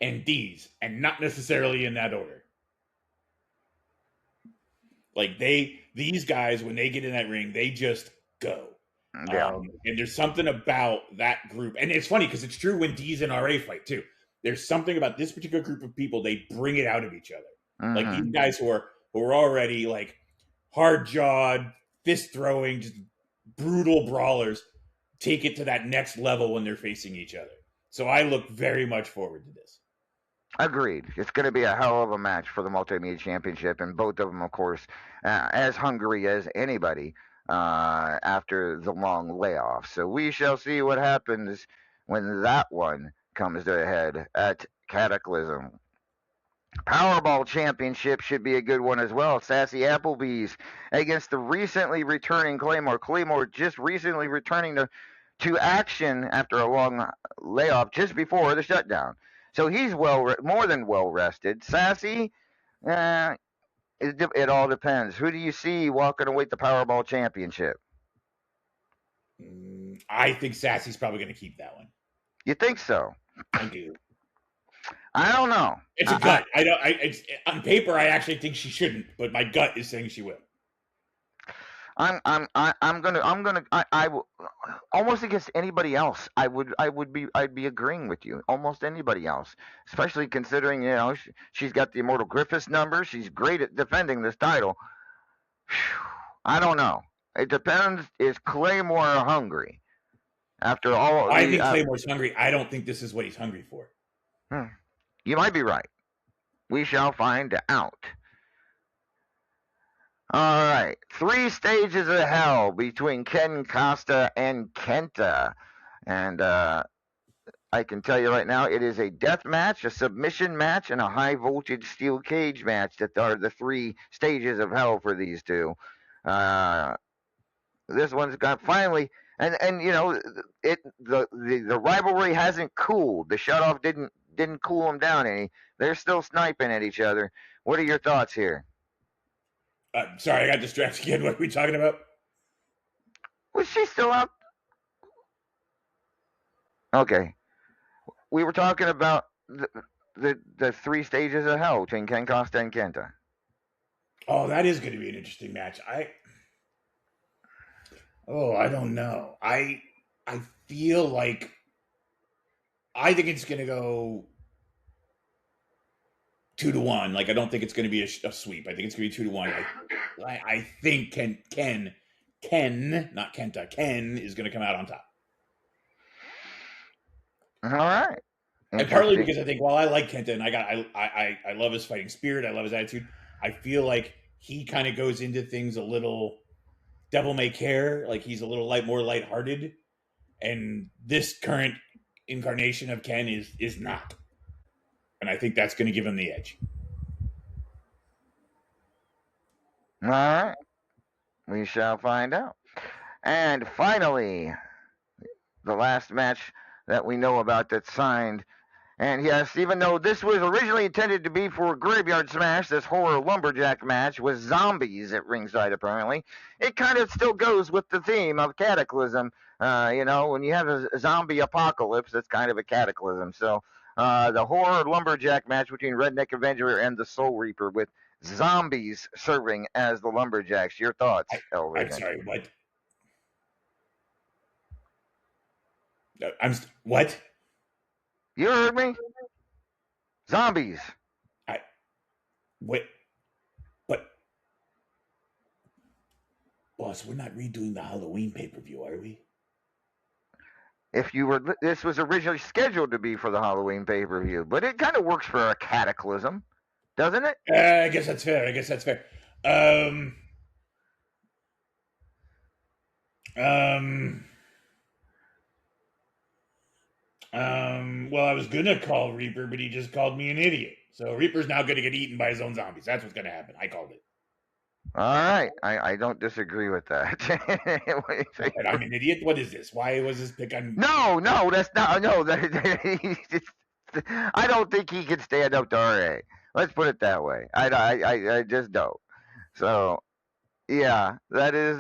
and Dees, and not necessarily in that order. Like these guys, when they get in that ring, they just go. Yeah. And there's something about that group. And it's funny because it's true when Dees and RA fight too. There's something about this particular group of people, they bring it out of each other. Mm-hmm. Like these guys who are already like hard jawed, fist throwing, just brutal brawlers, take it to that next level when they're facing each other. So I look very much forward to this. Agreed. It's going to be a hell of a match for the Multimedia Championship, and both of them, of course, as hungry as anybody after the long layoff. So we shall see what happens when that one comes to a head at Cataclysm. Powerball Championship should be a good one as well. Sassy Applebee's against the recently returning Claymore. Claymore just recently returning to action after a long layoff just before the shutdown. So he's more than well rested. Sassy, it all depends. Who do you see walking away with the Powerball Championship? I think Sassy's probably going to keep that one. You think so? I do. I don't know. It's a gut. On paper, I actually think she shouldn't, but my gut is saying she will. I will almost against anybody else. I'd be agreeing with you. Almost anybody else, especially considering she's got the Immortal Griffiths number. She's great at defending this title. I don't know. It depends. Is Claymore hungry? After all, I think Claymore's hungry. I don't think this is what he's hungry for. You might be right. We shall find out. All right. 3 stages of hell between Ken Costa and Kenta. And I can tell you right now, it is a death match, a submission match, and a high voltage steel cage match that are the 3 stages of hell for these two. This one's got finally, and the rivalry hasn't cooled. The shutoff didn't cool them down any. They're still sniping at each other. What are your thoughts here? Sorry, I got distracted again. What are we talking about? Was she still up? Okay. We were talking about the 3 stages of hell between Ken Costa and Kenta. Oh, that is going to be an interesting match. I don't know. I I feel like I think it's going to go 2-1. Like I don't think it's going to be a sweep. I think it's going to be 2-1. I think Ken, not Kenta, Ken is going to come out on top. All right. And partly because I think while I like Kenta and I love his fighting spirit, I love his attitude, I feel like he kind of goes into things a little devil may care, like he's a little more lighthearted, and this current incarnation of Ken is not. And I think that's going to give him the edge. All right. We shall find out. And finally, the last match that we know about that's signed. And yes, even though this was originally intended to be for Graveyard Smash, this horror lumberjack match with zombies at ringside, apparently, it kind of still goes with the theme of Cataclysm. When you have a zombie apocalypse, it's kind of a cataclysm. So the horror lumberjack match between Redneck Avenger and the Soul Reaper with zombies serving as the lumberjacks. Your thoughts, Elvis? I'm sorry, what? What? You heard me? Zombies. But boss, we're not redoing the Halloween pay-per-view, are we? This was originally scheduled to be for the Halloween pay-per-view, but it kind of works for a cataclysm, doesn't it? I guess that's fair. Well, I was gonna call Reaper, but he just called me an idiot. So Reaper's now gonna get eaten by his own zombies. That's what's gonna happen. I called it. All right, I don't disagree with that. And I'm an idiot. What is this? Why was this pick on? No, that's not. No, I don't think he can stand up to RA. Let's put it that way. I just don't. So, yeah, that is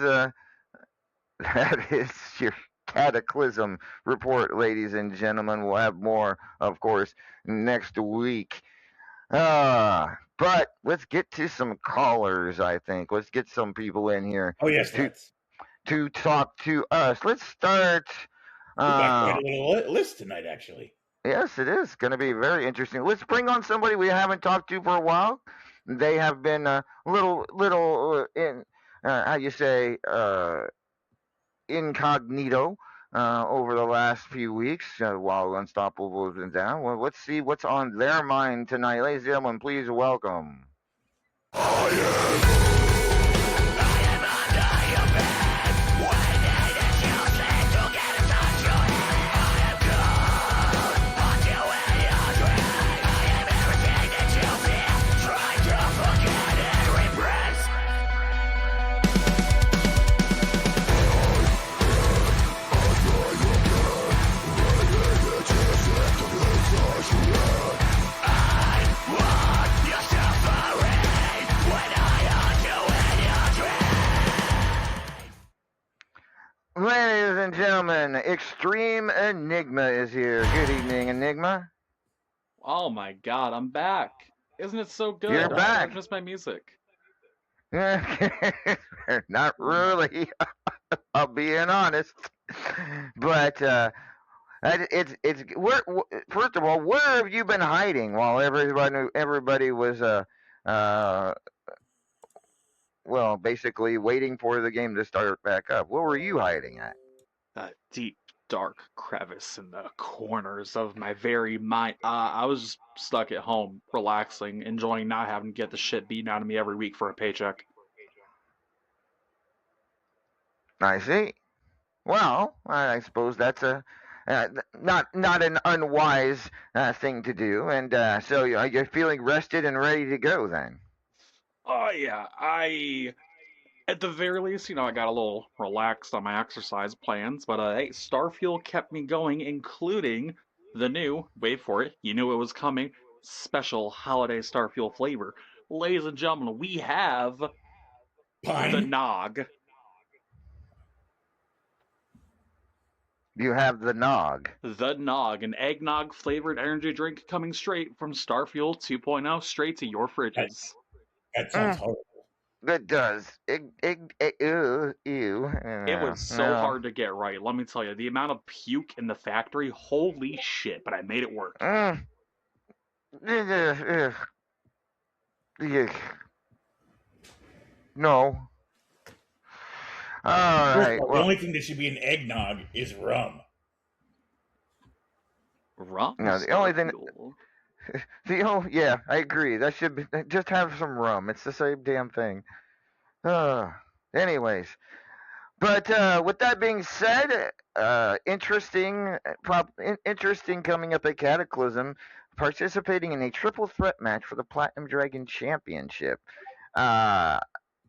your Cataclysm report, ladies and gentlemen. We'll have more, of course, next week. But let's get to some callers, I think. Let's get some people in here. Oh, yes, to talk to us. Let's start. We've got quite a little list tonight, actually. Yes, it is going to be very interesting. Let's bring on somebody we haven't talked to for a while. They have been a little in, incognito over the last few weeks while Unstoppable has been down. Well, let's see what's on their mind tonight. Ladies and gentlemen, please welcome. Ladies and gentlemen, Extreme Enigma is here. Good evening, Enigma. Oh my god, I'm back. Isn't it so good? You're back. I miss my music. Not really. I'll be honest. But it's first of all, where have you been hiding while everybody was well, basically waiting for the game to start back up? Where were you hiding at? That deep, dark crevice in the corners of my very mind. I was stuck at home, relaxing, enjoying not having to get the shit beaten out of me every week for a paycheck. I see. Well, I suppose that's a not an unwise thing to do, and so you're feeling rested and ready to go then. Oh yeah, at the very least, I got a little relaxed on my exercise plans, but hey, Starfield kept me going, including the new, wait for it, you knew it was coming, special holiday Starfield flavor. Ladies and gentlemen, we have Pine. the Nog. You have the Nog. The Nog, an eggnog flavored energy drink coming straight from Starfield 2.0 straight to your fridges. That sounds horrible. It does. Ew. It was so No. hard to get right. Let me tell you, the amount of puke in the factory, holy shit! But I made it work. Mm. Ugh. Ugh. No. All First of right. all, the Well, only thing that should be an eggnog is rum. Rum no. The only thing. Starfuel. Yeah, I agree. That should be just have some rum. It's the same damn thing. Uh, anyways, but with that being said, interesting coming up at Cataclysm, participating in a triple threat match for the Platinum Dragon Championship. Uh,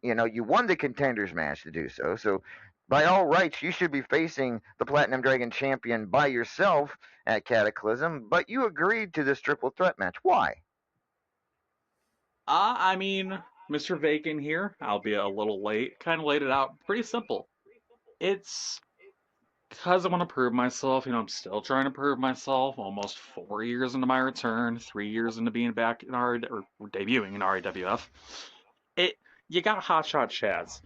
you won the contenders match to do so. So, by all rights, you should be facing the Platinum Dragon champion by yourself at Cataclysm. But you agreed to this triple threat match. Why? I mean, Mr. Bacon here, albeit a little late, kind of laid it out pretty simple. It's because I want to prove myself. I'm still trying to prove myself. Almost 4 years into my return, 3 years into being back in or debuting in RAWF. You got Hotshot Chaz,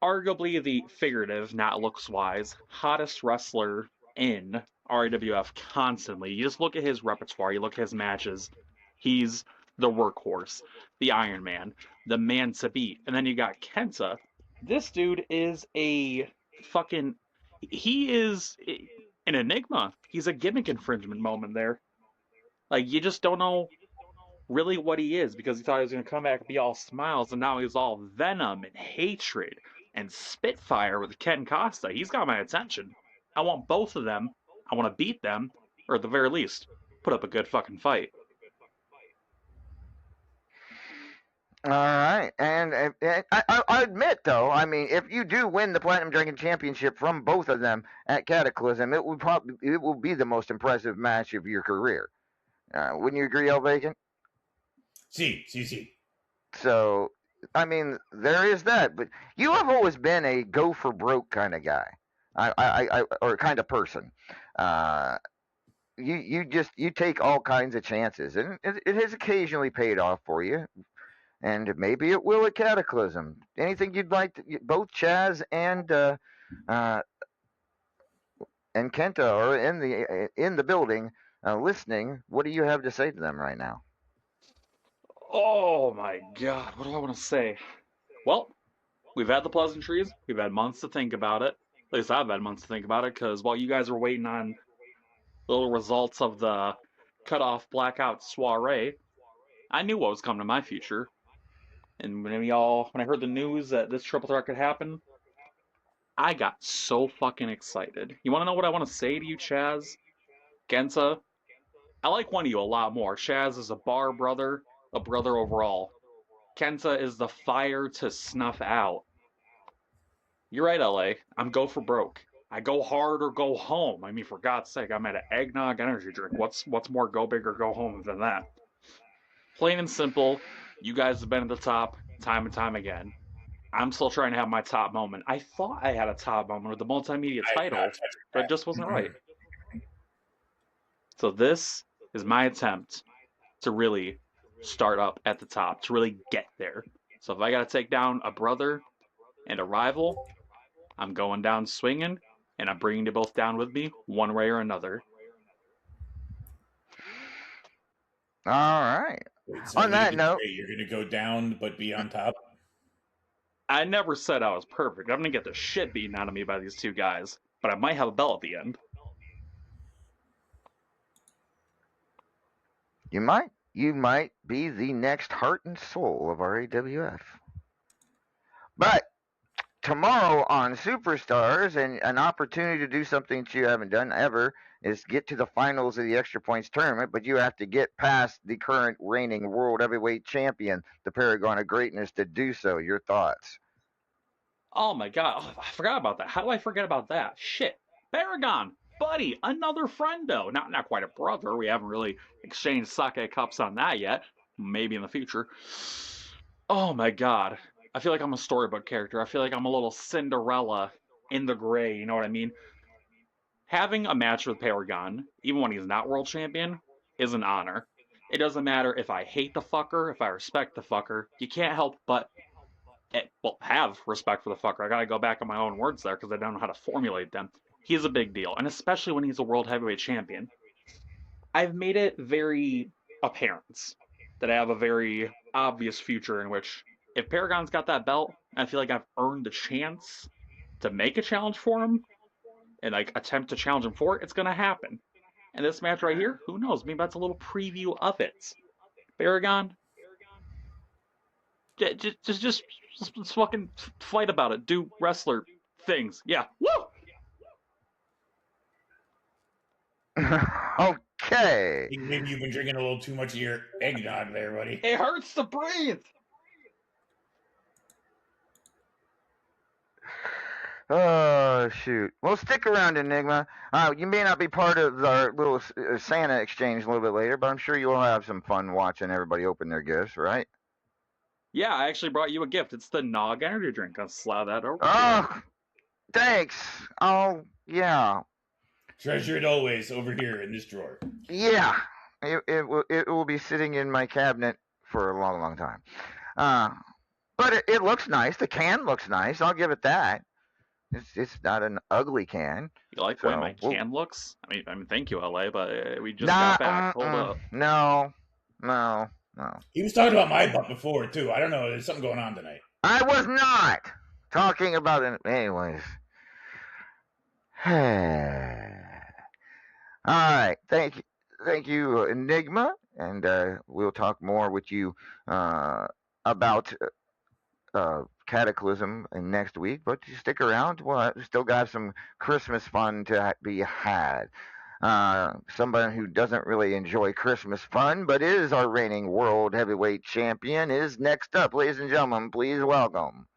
arguably the figurative, not looks wise, hottest wrestler in RAWF constantly. You just look at his repertoire, you look at his matches. He's the workhorse, the Iron Man, the man to beat. And then you got Kenta. This dude is a fucking. He is an enigma. He's a gimmick infringement moment there. Like, you just don't know really what he is because he thought he was going to come back and be all smiles, and now he's all venom and hatred and spitfire with Ken Costa. He's got my attention. I want both of them. I want to beat them, or at the very least, put up a good fucking fight. All right, and I admit though, I mean, if you do win the Platinum Dragon Championship from both of them at Cataclysm, it will be the most impressive match of your career. Wouldn't you agree, El Bacon? See. So, I mean, there is that, but you have always been a go for broke kind of guy, or kind of person. Uh, you take all kinds of chances, and it has occasionally paid off for you. And maybe it will at Cataclysm. Anything you'd like to, both Chaz and Kenta are in the building listening. What do you have to say to them right now? Oh my god, what do I want to say? Well, we've had the pleasantries. We've had months to think about it. At least I've had months to think about it, because while you guys were waiting on little results of the cutoff blackout soiree, I knew what was coming to my future. And when I heard the news that this triple threat could happen, I got so fucking excited. You want to know what I want to say to you, Chaz? Kenta? I like one of you a lot more. Chaz is a bar brother, a brother overall. Kenta is the fire to snuff out. You're right, LA. I'm go for broke. I go hard or go home. I mean, for God's sake, I'm at an eggnog energy drink. What's more go big or go home than that? Plain and simple, you guys have been at the top time and time again. I'm still trying to have my top moment. I thought I had a top moment with the multimedia title, but it just wasn't right. So this is my attempt to really start up at the top, to really get there. So if I got to take down a brother and a rival, I'm going down swinging, and I'm bringing you both down with me, one way or another. All right. Wait, so On that note, you're going to go down but be on top? I never said I was perfect. I'm going to get the shit beaten out of me by these two guys, but I might have a bell at the end. you might be the next heart and soul of RAWF. But tomorrow on Superstars, and an opportunity to do something that you haven't done ever is get to the finals of the Extra Points tournament, but you have to get past the current reigning world heavyweight champion, the Paragon of Greatness, to do so. Your thoughts? Oh my god, I forgot about that. How do I forget about that? Shit. Paragon, buddy, another friendo. Not quite a brother. We haven't really exchanged sake cups on that yet. Maybe in the future. Oh my god. I feel like I'm a storybook character. I feel like I'm a little Cinderella in the gray, you know what I mean? Having a match with Paragon, even when he's not world champion, is an honor. It doesn't matter if I hate the fucker, if I respect the fucker. You can't help but have respect for the fucker. I gotta go back on my own words there because I don't know how to formulate them. He's a big deal, and especially when he's a world heavyweight champion. I've made it very apparent that I have a very obvious future in which if Paragon's got that belt, I feel like I've earned the chance to make a challenge for him and like attempt to challenge him for it, it's gonna happen. And this match right here, who knows? Maybe that's a little preview of it. Paragon, just fucking fight about it. Do wrestler things. Yeah. Woo! Okay. Maybe you've been drinking a little too much of your eggnog there, buddy. It hurts to breathe. Oh, shoot. Well, stick around, Enigma. You may not be part of our little Santa exchange a little bit later, but I'm sure you'll have some fun watching everybody open their gifts, right? Yeah, I actually brought you a gift. It's the Nog energy drink. I'll slide that over. Oh, thanks. Oh, yeah. Treasure it always over here in this drawer. Yeah. It will be sitting in my cabinet for a long, long time. But it looks nice. The can looks nice. I'll give it that. It's not an ugly can. You like the way my can looks? I mean, thank you, LA, but we just Nah, got back. Hold up. No. He was talking about my butt before too. I don't know. There's something going on tonight. I was not talking about it. Anyways. All right. Thank you, Enigma, and we'll talk more with you about Cataclysm next week. But you stick around. We'll still got some Christmas fun to be had. Somebody who doesn't really enjoy Christmas fun, but is our reigning world heavyweight champion, is next up. Ladies and gentlemen, please welcome.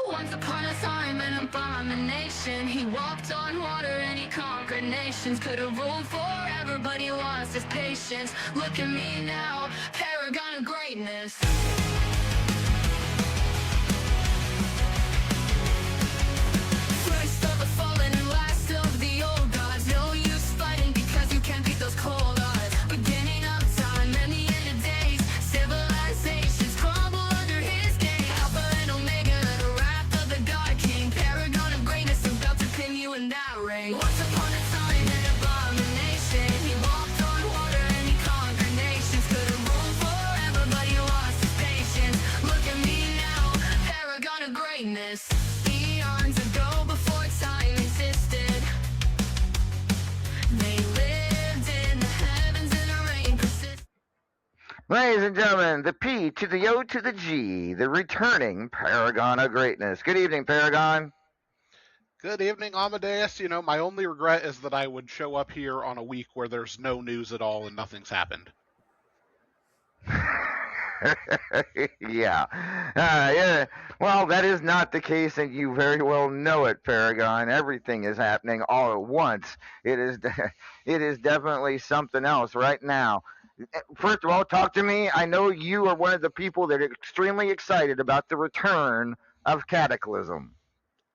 Once upon a time, an abomination. He walked on water and he conquered nations. Could have ruled forever, but he lost his patience. Look at me now, paragon of greatness. First of the fallen and last of the old gods. No use fighting because you can't beat those cold odds. Beginning of time and the end of days. Civilizations crumble under his gaze. Alpha and Omega, the wrath of the God King. Paragon of greatness, about to pin you in that ring. Once upon a time, an abomination. He walked on water and he conquered nations. Could have ruled forever, but he lost his patience. Look at me now, paragon of greatness. Eons ago, before time existed, they lived in the heavens and the rain persisted. Ladies and gentlemen, the P to the O to the G, the returning Paragon of Greatness. Good evening, Paragon. Good evening, Amadeus. You know, my only regret is that I would show up here on a week where there's no news at all and nothing's happened. Yeah. Yeah. Well, that is not the case, and you very well know it, Paragon. Everything is happening all at once. It is definitely something else right now. First of all, talk to me. I know you are one of the people that are extremely excited about the return of Cataclysm.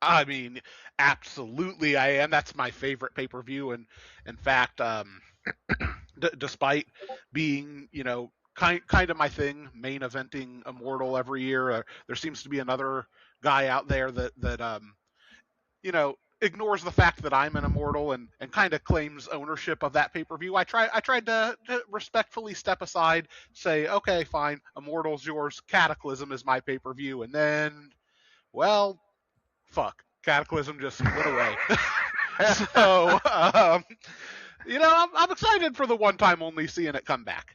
I mean, absolutely I am. That's my favorite pay-per-view, and in fact, despite being, you know, kind of my thing, main eventing Immortal every year, there seems to be another guy out there that you know, ignores the fact that I'm an Immortal and kind of claims ownership of that pay-per-view. I tried to respectfully step aside, say, okay, fine, Immortal's yours, Cataclysm is my pay-per-view, and then, well, fuck, Cataclysm just went away. So, you know, I'm excited for the one time only seeing it come back.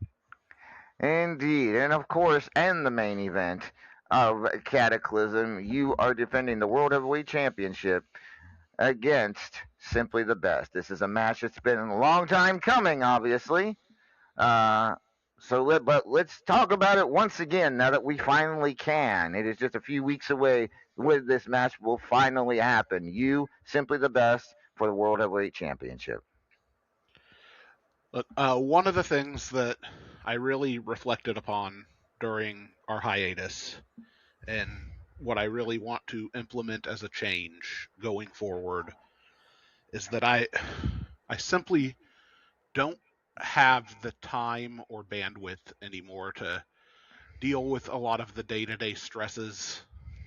Indeed. And of course, and the main event of Cataclysm, you are defending the World Heavyweight Championship against Simply the Best. This is a match that's been a long time coming, obviously. But let's talk about it once again now that we finally can. It is just a few weeks away when this match will finally happen. You, Simply the Best, for the World Heavyweight Championship. Look, one of the things that I really reflected upon during our hiatus, and what I really want to implement as a change going forward, is that I simply don't have the time or bandwidth anymore deal with a lot of the day-to-day stresses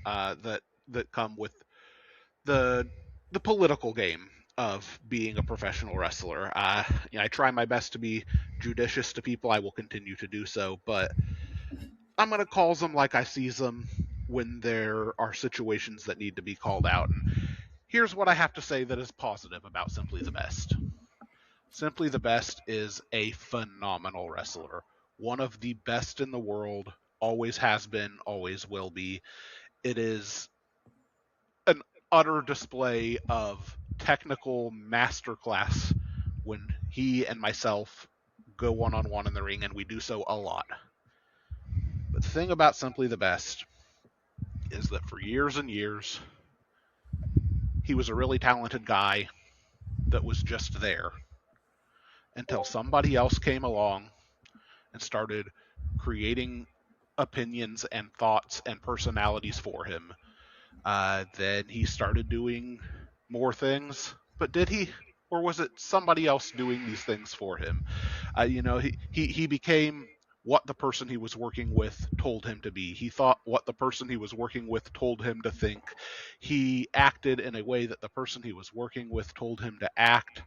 that come with the political game of being a professional wrestler. I try my best to be judicious to people. I will continue to do so, but I'm going to call them like I see them when there are situations that need to be called out. And here's what I have to say that is positive about Simply the Best. Simply the Best is a phenomenal wrestler. One of the best in the world, always has been, always will be. It is an utter display of technical masterclass when he and myself go one-on-one in the ring, and we do so a lot. But the thing about Simply the Best is that for years and years, he was a really talented guy that was just there until somebody else came along and started creating opinions and thoughts and personalities for him. Then he started doing more things. But did he? Or was it somebody else doing these things for him? He became what the person he was working with told him to be. He thought what the person he was working with told him to think. He acted in a way that the person he was working with told him to act.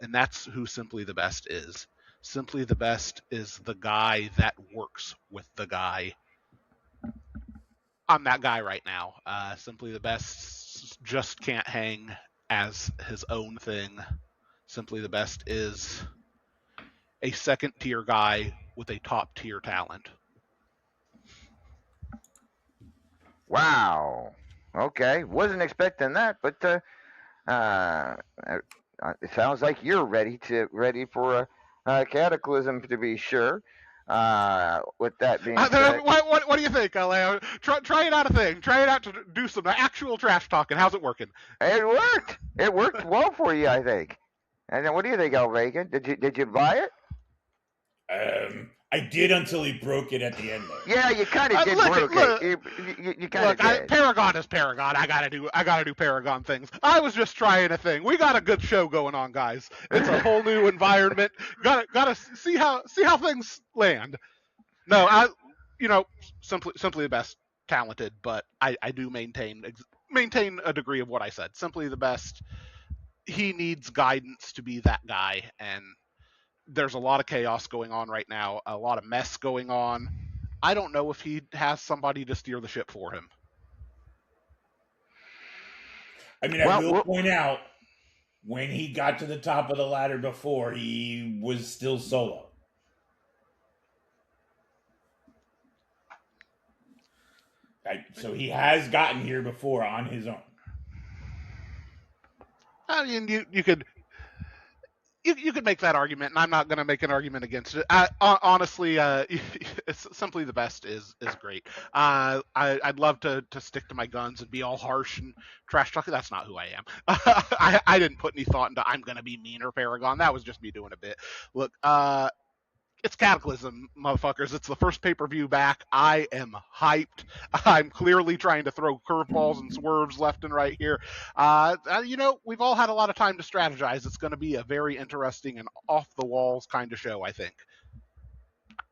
And that's who Simply the Best is. Simply the Best is the guy that works with the guy. I'm that guy right now. Simply the Best just can't hang as his own thing. Simply the Best is a second tier guy with a top tier talent. Wow. Okay, wasn't expecting that, but it sounds like you're ready for a cataclysm, to be sure. With that being said, What do you think, Leo? Try it out a thing. Try it out to do some actual trash talking. How's it working? it worked. It worked well for you, I think. And then, what do you think, Elvagan? Did you buy it? I did until he broke it at the end. Though. Yeah, you kind of did broke it. You kind of did. Paragon is Paragon. I gotta do Paragon things. I was just trying a thing. We got a good show going on, guys. It's a whole new environment. Gotta see how things land. No, simply the best, talented, but I do maintain a degree of what I said. Simply the Best. He needs guidance to be that guy, and there's a lot of chaos going on right now, a lot of mess going on. I don't know if he has somebody to steer the ship for him. I mean, I will point out, when he got to the top of the ladder before, he was still solo. So he has gotten here before on his own. I mean, you could make that argument, and I'm not going to make an argument against it. Honestly, Simply the Best is great. I'd love to stick to my guns and be all harsh and trash talking. That's not who I am. I didn't put any thought into I'm going to be meaner, Paragon. That was just me doing a bit. Look, it's Cataclysm, motherfuckers. It's the first pay-per-view back. I am hyped. I'm clearly trying to throw curveballs and swerves left and right here. We've all had a lot of time to strategize. It's going to be a very interesting and off-the-walls kind of show, I think.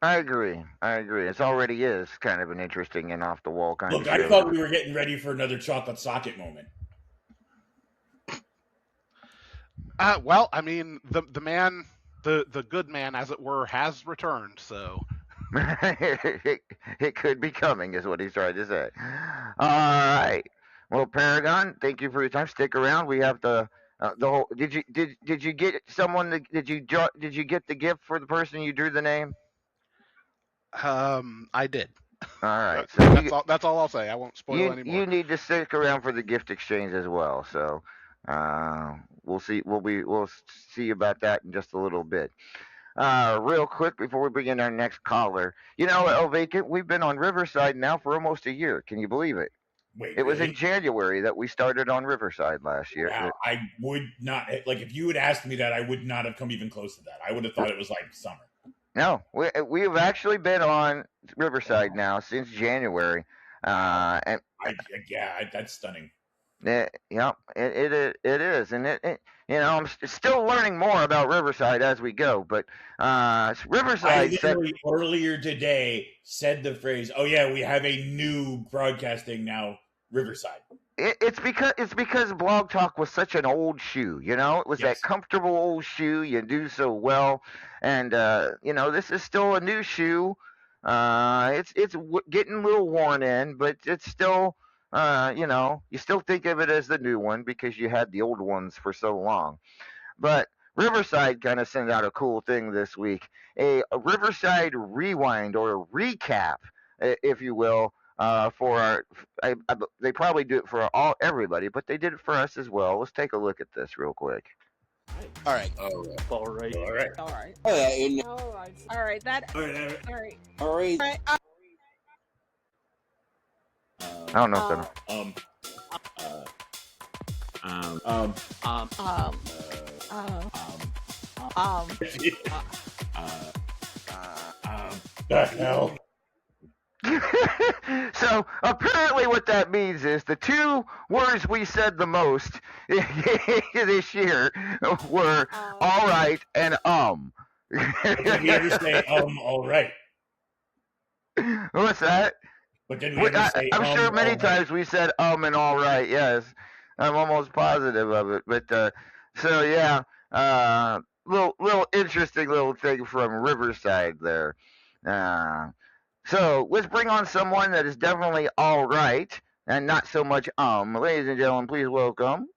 I agree. It already is kind of an interesting and off-the-wall kind of show. Look, I thought we were getting ready for another chocolate socket moment. Well, I mean, the man... The good man, as it were, has returned, so... it could be coming, is what he's trying to say. All right. Well, Paragon, thank you for your time. Stick around. We have the whole... Did you get someone... Did you get the gift for the person you drew the name? I did. All right. So that's all I'll say. I won't spoil anymore. You need to stick around for the gift exchange as well, so... we'll see. We'll see about that in just a little bit. Real quick before we bring in our next caller, Vacant, we've been on Riverside now for almost a year. Can you believe it? Wait, it was in January that we started on Riverside last year. Wow, I would not if you had asked me that, I would not have come even close to that. I would have thought it was like summer. No, we've actually been on Riverside now since January, and yeah, that's stunning. Yeah, it is, and I'm still learning more about Riverside as we go. But I Riverside said literally earlier today said the phrase, "Oh yeah, we have a new broadcasting now, Riverside." it's because Blog Talk was such an old shoe. It was that Yes. comfortable old shoe you do so well, and this is still a new shoe. It's getting a little worn in, but it's still you still think of it as the new one because you had the old ones for so long. But Riverside kind of sent out a cool thing this week, a Riverside rewind or a recap, if you will, for our. They probably do it for everybody, but they did it for us as well. Let's take a look at this real quick. All right. All right. All right. All right. Oh yeah. And, All right. All right. That. All right. All right. all right. All right. I don't know if that. Um. Um. Um. The hell. So apparently, what that means is the two words we said the most this year were "all right" and Did we ever say all right? What's that? But did we ever say I'm sure many all right? times we said and all right. Yes, I'm almost positive of it. But so yeah, little interesting little thing from Riverside there. So let's bring on someone that is definitely all right and not so much Ladies and gentlemen, please welcome.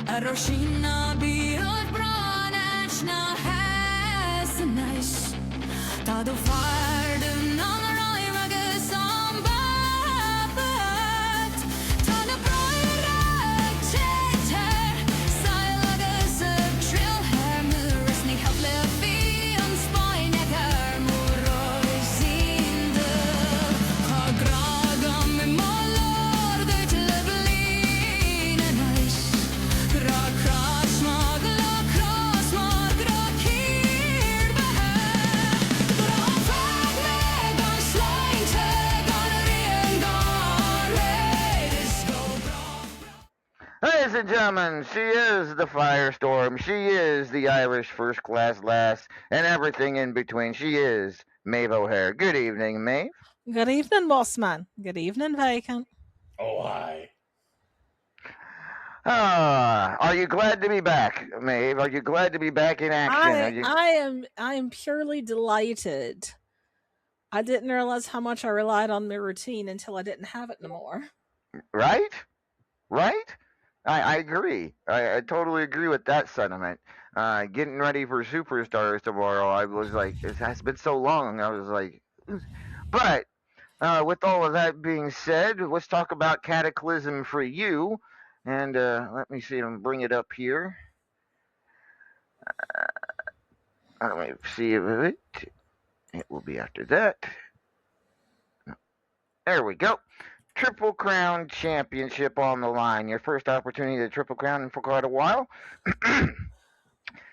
Roshina bihot branachna has nice. Tado farden on roimage sambat. Tada broira cheter. Silagas trill her murisni havle fi on spine her morois in the kagragam molor det leblin nice. Ladies and gentlemen, she is the firestorm. She is the Irish first class lass and everything in between. She is Maeve O'Hare. Good evening, Maeve. Good evening, boss man. Good evening, vacant. Oh, hi. Are you glad to be back, Maeve? Are you glad to be back in action? I am purely delighted. I didn't realize how much I relied on my routine until I didn't have it anymore. Right? I agree. I totally agree with that sentiment. Getting ready for Superstars tomorrow, I was like, it has been so long. I was like, but with all of that being said, let's talk about Cataclysm for you. And let me see, I'm bring it up here. Let me see if it will be after that. There we go. Triple Crown Championship on the line. Your first opportunity to Triple Crown for quite a while.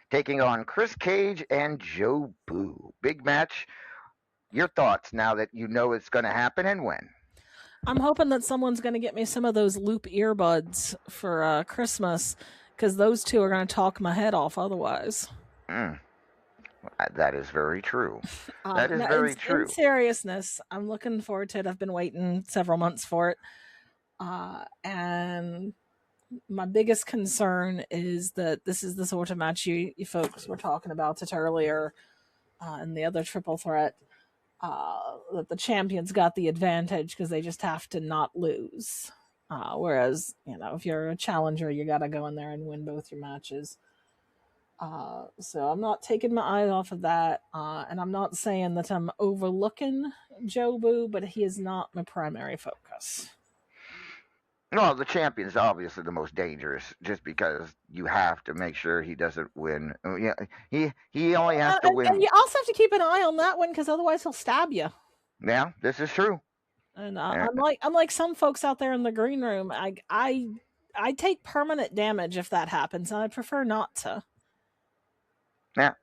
Taking on Chris Cage and Joe Boo. Big match. Your thoughts now that you know it's going to happen and when? I'm hoping that someone's going to get me some of those loop earbuds for Christmas, because those two are going to talk my head off otherwise. That is very true. That is very true. In seriousness, I'm looking forward to it. I've been waiting several months for it. And my biggest concern is that this is the sort of match you folks were talking about it earlier in the other triple threat, that the champions got the advantage because they just have to not lose. Whereas, if you're a challenger, you got to go in there and win both your matches. So I'm not taking my eyes off of that, and I'm not saying that I'm overlooking Joe Boo, but he is not my primary focus. Well, the champion's obviously the most dangerous, just because you have to make sure he doesn't win. Yeah, he only has to win. And you also have to keep an eye on that one, because otherwise he'll stab you. Yeah, this is true. And unlike some folks out there in the green room, I take permanent damage if that happens, and I prefer not to. Yeah.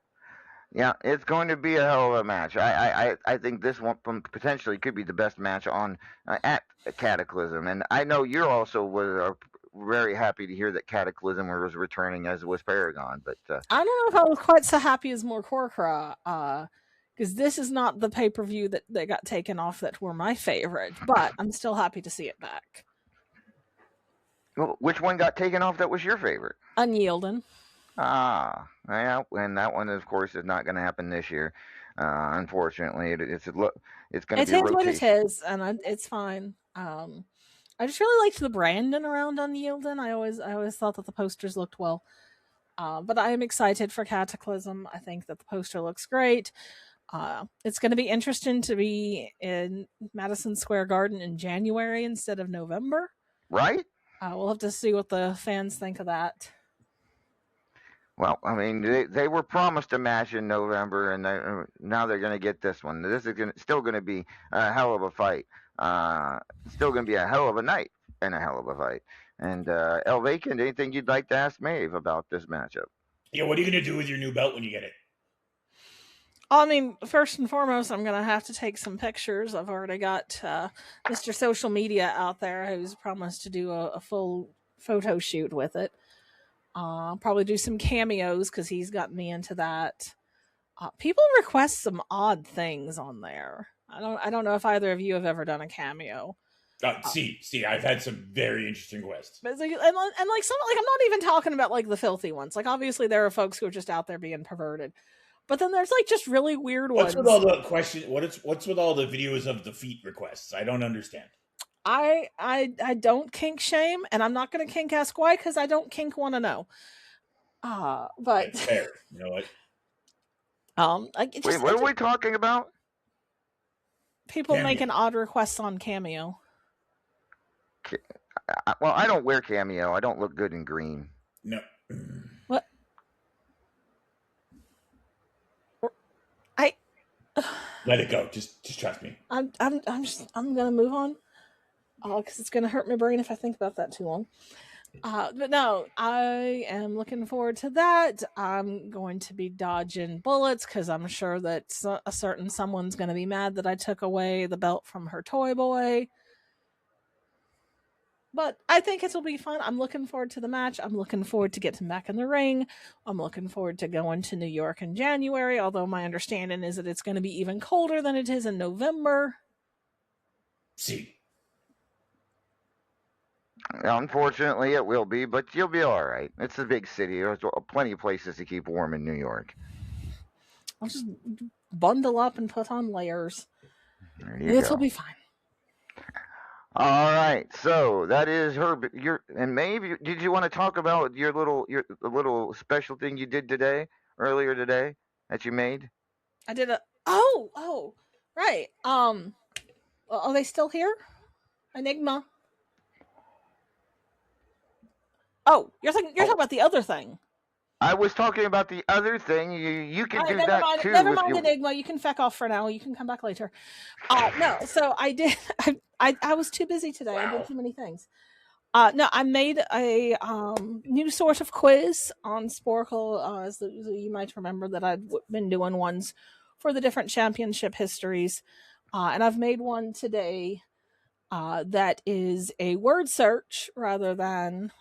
Yeah, it's going to be a hell of a match. I think this one potentially could be the best match on at Cataclysm, and I know you also was very happy to hear that Cataclysm was returning, as was Paragon. But I don't know if I was quite so happy as more Korkra, because this is not the pay per view that got taken off that were my favorite, but I'm still happy to see it back. well, which one got taken off that was your favorite? Unyielding. Ah, yeah, and that one, of course, is not going to happen this year. Unfortunately, it's going to It be a is what it rotation. is, and it's fine. I just really liked the branding around Unyielding. I always thought that the posters looked well. But I am excited for Cataclysm. I think that the poster looks great. It's going to be interesting to be in Madison Square Garden in January instead of November. Right? We'll have to see what the fans think of that. Well, I mean, they were promised a match in November, and now they're going to get this one. This is still going to be a hell of a fight. Still going to be a hell of a night and a hell of a fight. And El Vacant, anything you'd like to ask Maeve about this matchup? Yeah, what are you going to do with your new belt when you get it? I mean, first and foremost, I'm going to have to take some pictures. I've already got Mr. Social Media out there who's promised to do a full photo shoot with it. Probably do some cameos because he's got me into that. People request some odd things on there. I don't know if either of you have ever done a cameo. See, I've had some very interesting quests. But like, and like some, like, I'm not even talking about like the filthy ones. Like, obviously there are folks who are just out there being perverted, but then there's like just really weird ones. What's with all the questions? What's with all the videos of the feet requests? I don't understand. I don't kink shame, and I'm not going to kink ask why because I don't kink want to know. But That's fair. You know what? Wait, what are we talking about? People Cameo. making odd requests on Cameo. Well, I don't wear Cameo. I don't look good in green. No. What? Let it go. Just trust me. I'm gonna move on. Because it's gonna hurt my brain if I think about that too long. But no, I am looking forward to that. I'm going to be dodging bullets because I'm sure that a certain someone's going to be mad that I took away the belt from her toy boy. But I think it'll be fun. I'm looking forward to the match. I'm looking forward to getting back in the ring. I'm looking forward to going to New York in January, although my understanding is that it's going to be even colder than it is in November. See. Unfortunately, it will be, but you'll be all right. It's a big city. There's plenty of places to keep warm in New York. I'll just bundle up and put on layers. It'll be fine. All right, so that is her. And Maeve, did you want to talk about your little special thing you did earlier today that you made? I did right. Are they still here? Enigma. Oh, you're talking about the other thing. I was talking about the other thing. You can do never that mind, too. Never mind, Enigma. You can feck off for now. You can come back later. No, so I did. I was too busy today. Wow. I did too many things. No, I made a new sort of quiz on Sporkle. As you might remember that I've been doing ones for the different championship histories, and I've made one today. That is a word search rather than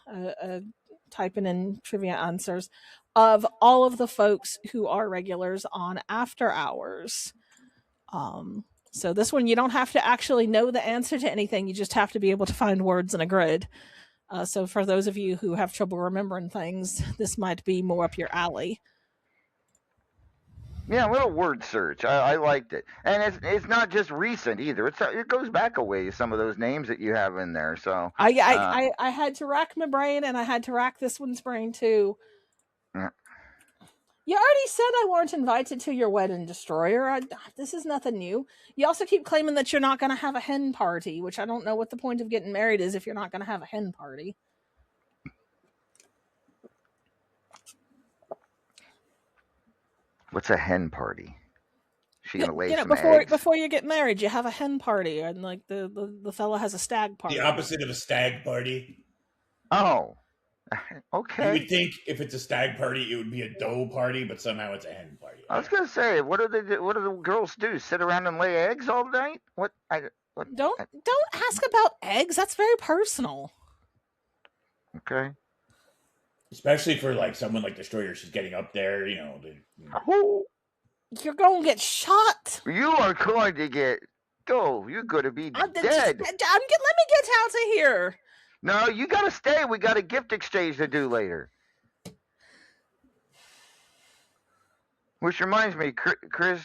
typing in trivia answers of all of the folks who are regulars on After Hours. So this one, you don't have to actually know the answer to anything. You just have to be able to find words in a grid. So for those of you who have trouble remembering things, this might be more up your alley. Yeah, a little word search. I liked it, and it's not just recent either. It goes back a ways. Some of those names that you have in there. So I had to rack my brain, and I had to rack this one's brain too. Yeah. You already said I weren't invited to your wedding, Destroyer. This is nothing new. You also keep claiming that you're not going to have a hen party, which I don't know what the point of getting married is if you're not going to have a hen party. What's a hen party? She gonna lay some eggs? Before you get married, you have a hen party, and like the fella has a stag party. The opposite of a stag party. Oh, You Okay. would think if it's a stag party, it would be a doe party, but somehow it's a hen party. I was gonna say, what do the girls do? Sit around and lay eggs all night? What? Don't ask about eggs. That's very personal. Okay. Especially for like someone like Destroyer, she's getting up there, Oh, You're going to get shot. you are going to get. Go. You're going to be Let me dead. get out of here. No, you got to stay. We got a gift exchange to do later. Which reminds me, Chris,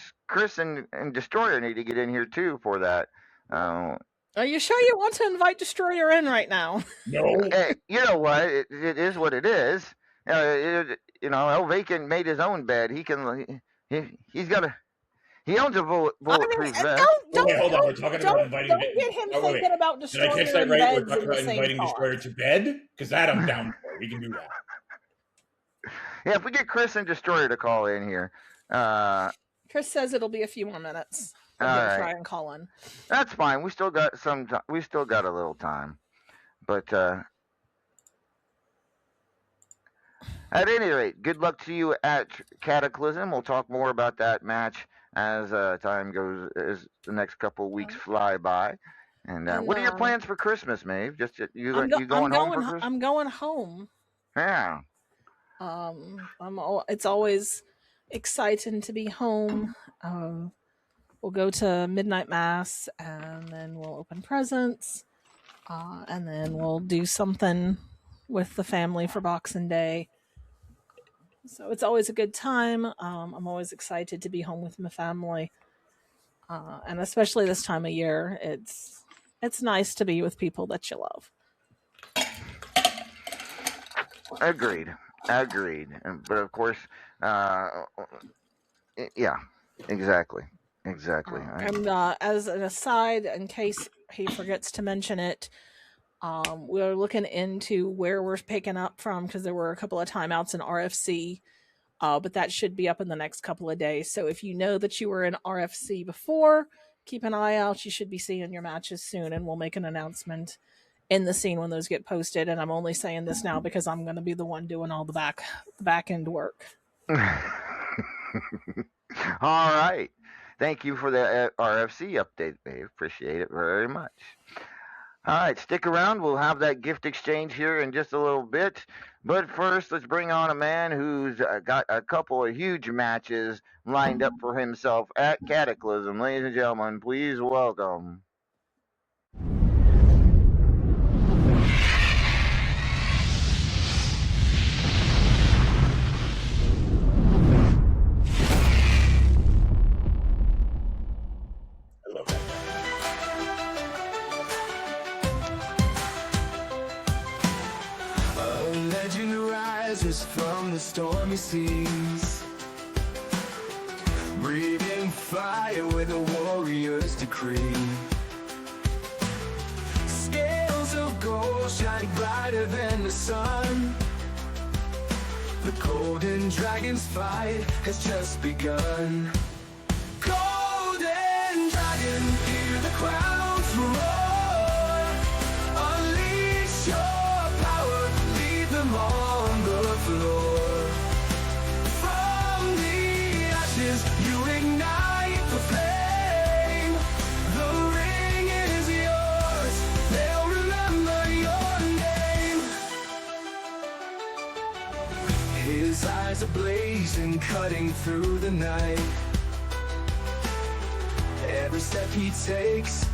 and Destroyer need to get in here too for that. Are you sure you want to invite Destroyer in right now? No. Hey, you know what? It is what it is. El Vacant made his own bed. He's got a. He owns a bulletproof vest. Wait, hold on. We're talking about inviting. Don't get him thinking about Did Destroyer. I catch that right? We're talking about in the same inviting car. Destroyer to bed? Because that I'm down for. We can do that. Yeah, if we get Chris and Destroyer to call in here. Chris says it'll be a few more minutes. All He'll right. try and call in. That's fine. We still got some time. We still got a little time. But at any rate, good luck to you at Cataclysm. We'll talk more about that match as time goes, as the next couple of weeks fly by. And what are your plans for Christmas, Maeve? Just you going home for Christmas? I'm going home. Yeah. It's always exciting to be home. We'll go to midnight mass, and then we'll open presents, and then we'll do something with the family for Boxing Day. So it's always a good time. I'm always excited to be home with my family, and especially this time of year, it's nice to be with people that you love. Agreed. But of course, yeah, exactly. And as an aside, in case he forgets to mention it, we're looking into where we're picking up from because there were a couple of timeouts in RFC, but that should be up in the next couple of days. So if you know that you were in RFC before, keep an eye out. You should be seeing your matches soon, and we'll make an announcement in the scene when those get posted. And I'm only saying this now because I'm going to be the one doing all the back end work. All right. Thank you for the RFC update, Dave. Appreciate it very much. All right, stick around. We'll have that gift exchange here in just a little bit. But first, let's bring on a man who's got a couple of huge matches lined up for himself at Cataclysm. Ladies and gentlemen, please welcome. From the stormy seas, breathing fire with a warrior's decree. Scales of gold shine brighter than the sun. The golden dragon's fight has just begun. Golden dragon, hear the crowds roar. Unleash your power, lead them on the floor. From the ashes, you ignite the flame. The ring is yours, they'll remember your name. His eyes are blazing, cutting through the night. Every step he takes.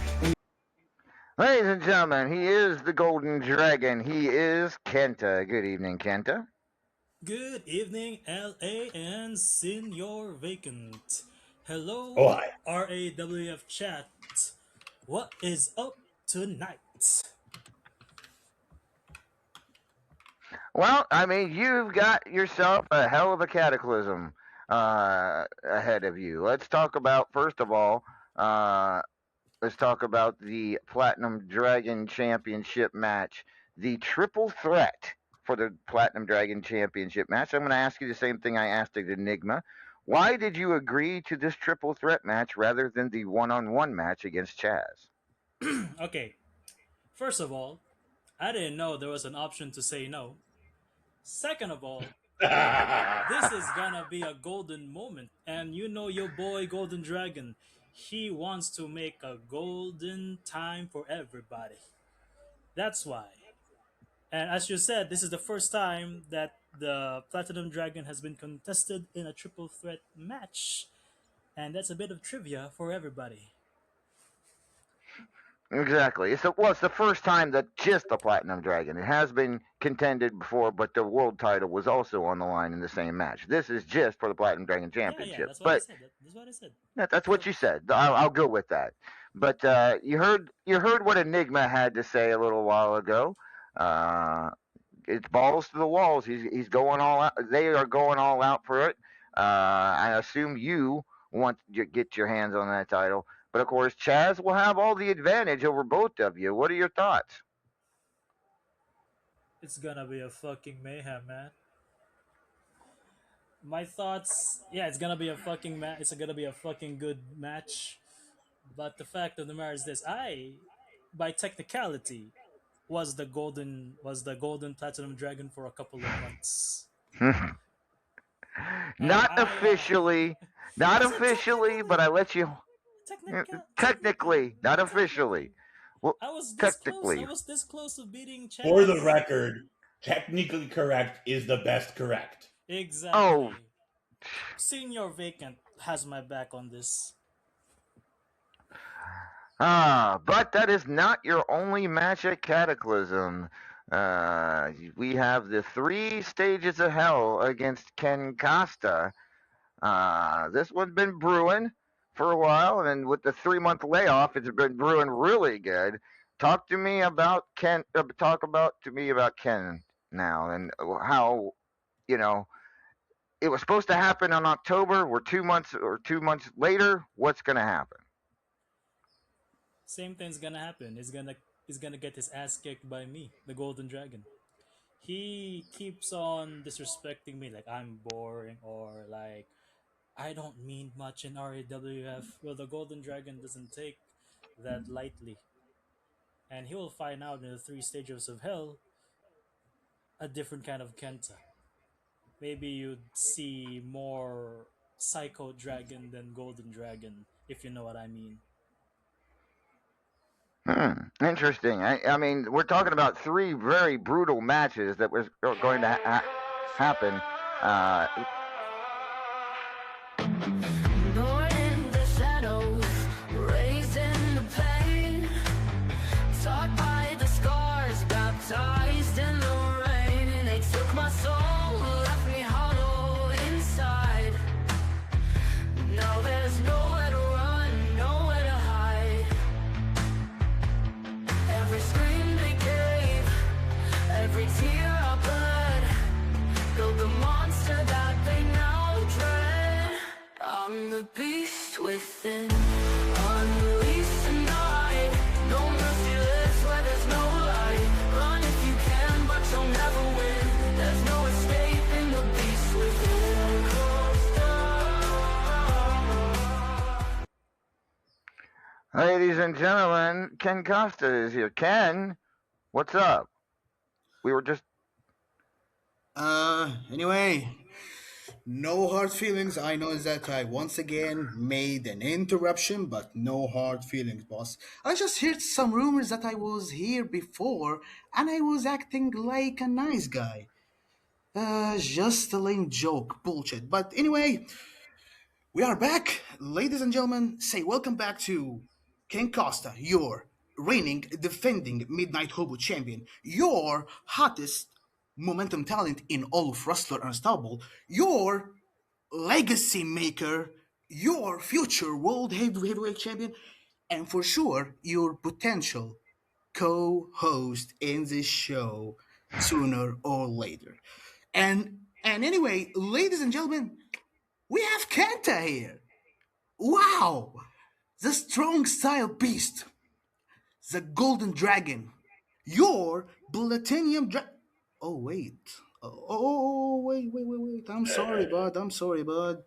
Ladies and gentlemen, he is the Golden Dragon. He is Kenta. Good evening, Kenta. Good evening, LA and Senior Vacant. Hello, Oh, hi. RAWF chat. What is up tonight? Well, I mean, you've got yourself a hell of a cataclysm ahead of you. Let's talk about, first of all, let's talk about the Platinum Dragon Championship match, the triple threat for the Platinum Dragon Championship match. I'm going to ask you the same thing I asked at Enigma. Why did you agree to this triple threat match rather than the one-on-one match against Chaz? Okay, first of all, I didn't know there was an option to say no. Second of all, this is gonna be a golden moment, and you know your boy Golden Dragon. He wants to make a golden time for everybody. That's why. And as you said, this is the first time that the Platinum Dragon has been contested in a triple threat match. And that's a bit of trivia for everybody. Exactly. It's the first time that just the Platinum Dragon. It has been contended before, but the world title was also on the line in the same match. This is just for the Platinum Dragon Yeah, Championship. that's what I But said. That's what I said. that's what So, you said. I'll go with that. But you heard what Enigma had to say a little while ago. Uh, it's balls to the walls. He's going all out. They are going all out for it. I assume you want to get your hands on that title, but of course Chaz will have all the advantage over both of you. What are your thoughts? it's gonna be a fucking mayhem, man. My thoughts, yeah, it's gonna be a fucking it's gonna be a fucking good match. But the fact of the matter is this: by technicality, was the golden platinum dragon for a couple of months, and Not officially, not I said officially, but I let you. technically, Technically, not officially. Well, I was this close. I technically. was this close of beating For the Chaz. record, technically correct is the best correct. Oh, Exactly. Senior Vacant has my back on this. but that is not your only match at Cataclysm. We have the 3 stages of hell against Ken Costa. This one's been brewing for a while, and with the 3 month layoff, it's been brewing really good. Talk to me about Ken. Talk about to me about Ken now, and how you know it was supposed to happen in October. We're 2 months later. What's going to happen? Same thing's gonna happen. He's gonna get his ass kicked by me, the Golden Dragon. He keeps on disrespecting me like I'm boring or like I don't mean much in RAWF. Well, the Golden Dragon doesn't take that lightly, and he will find out in the 3 stages of hell a different kind of Kenta. Maybe you'd see more Psycho Dragon than Golden Dragon, if you know what I mean. Interesting. I mean, we're talking about 3 very brutal matches that was going to happen. Uh, Born in the shadows, raised in the pain, taught by the scars, baptized in the rain. They took my soul, left me hollow inside. Now there's nowhere to run, nowhere to hide. Every scream they gave, every tear I bled, built the monster that they now dread. I'm the beast within, unleashed tonight. No merciless where there's no light. Run if you can, but you'll never win. There's no escaping the beast within. Ladies and gentlemen, Ken Costa is here. Ken, what's up? We were just. Anyway, no hard feelings. I know that I once again made an interruption, but no hard feelings, boss. I just heard some rumors that I was here before and I was acting like a nice guy. Just a lame joke, bullshit. But anyway, we are back. Ladies and gentlemen, say welcome back to Ken Costa, your reigning, defending Midnight Hobo champion, your hottest momentum talent in all of Wrestler Unstoppable, your legacy maker, your future world heavyweight champion, and for sure, your potential co-host in this show sooner or later. And anyway, ladies and gentlemen, we have Kenta here. Wow! The strong style beast, the golden dragon, your platinum Oh wait. Wait. I'm sorry, bud. I'm sorry, bud.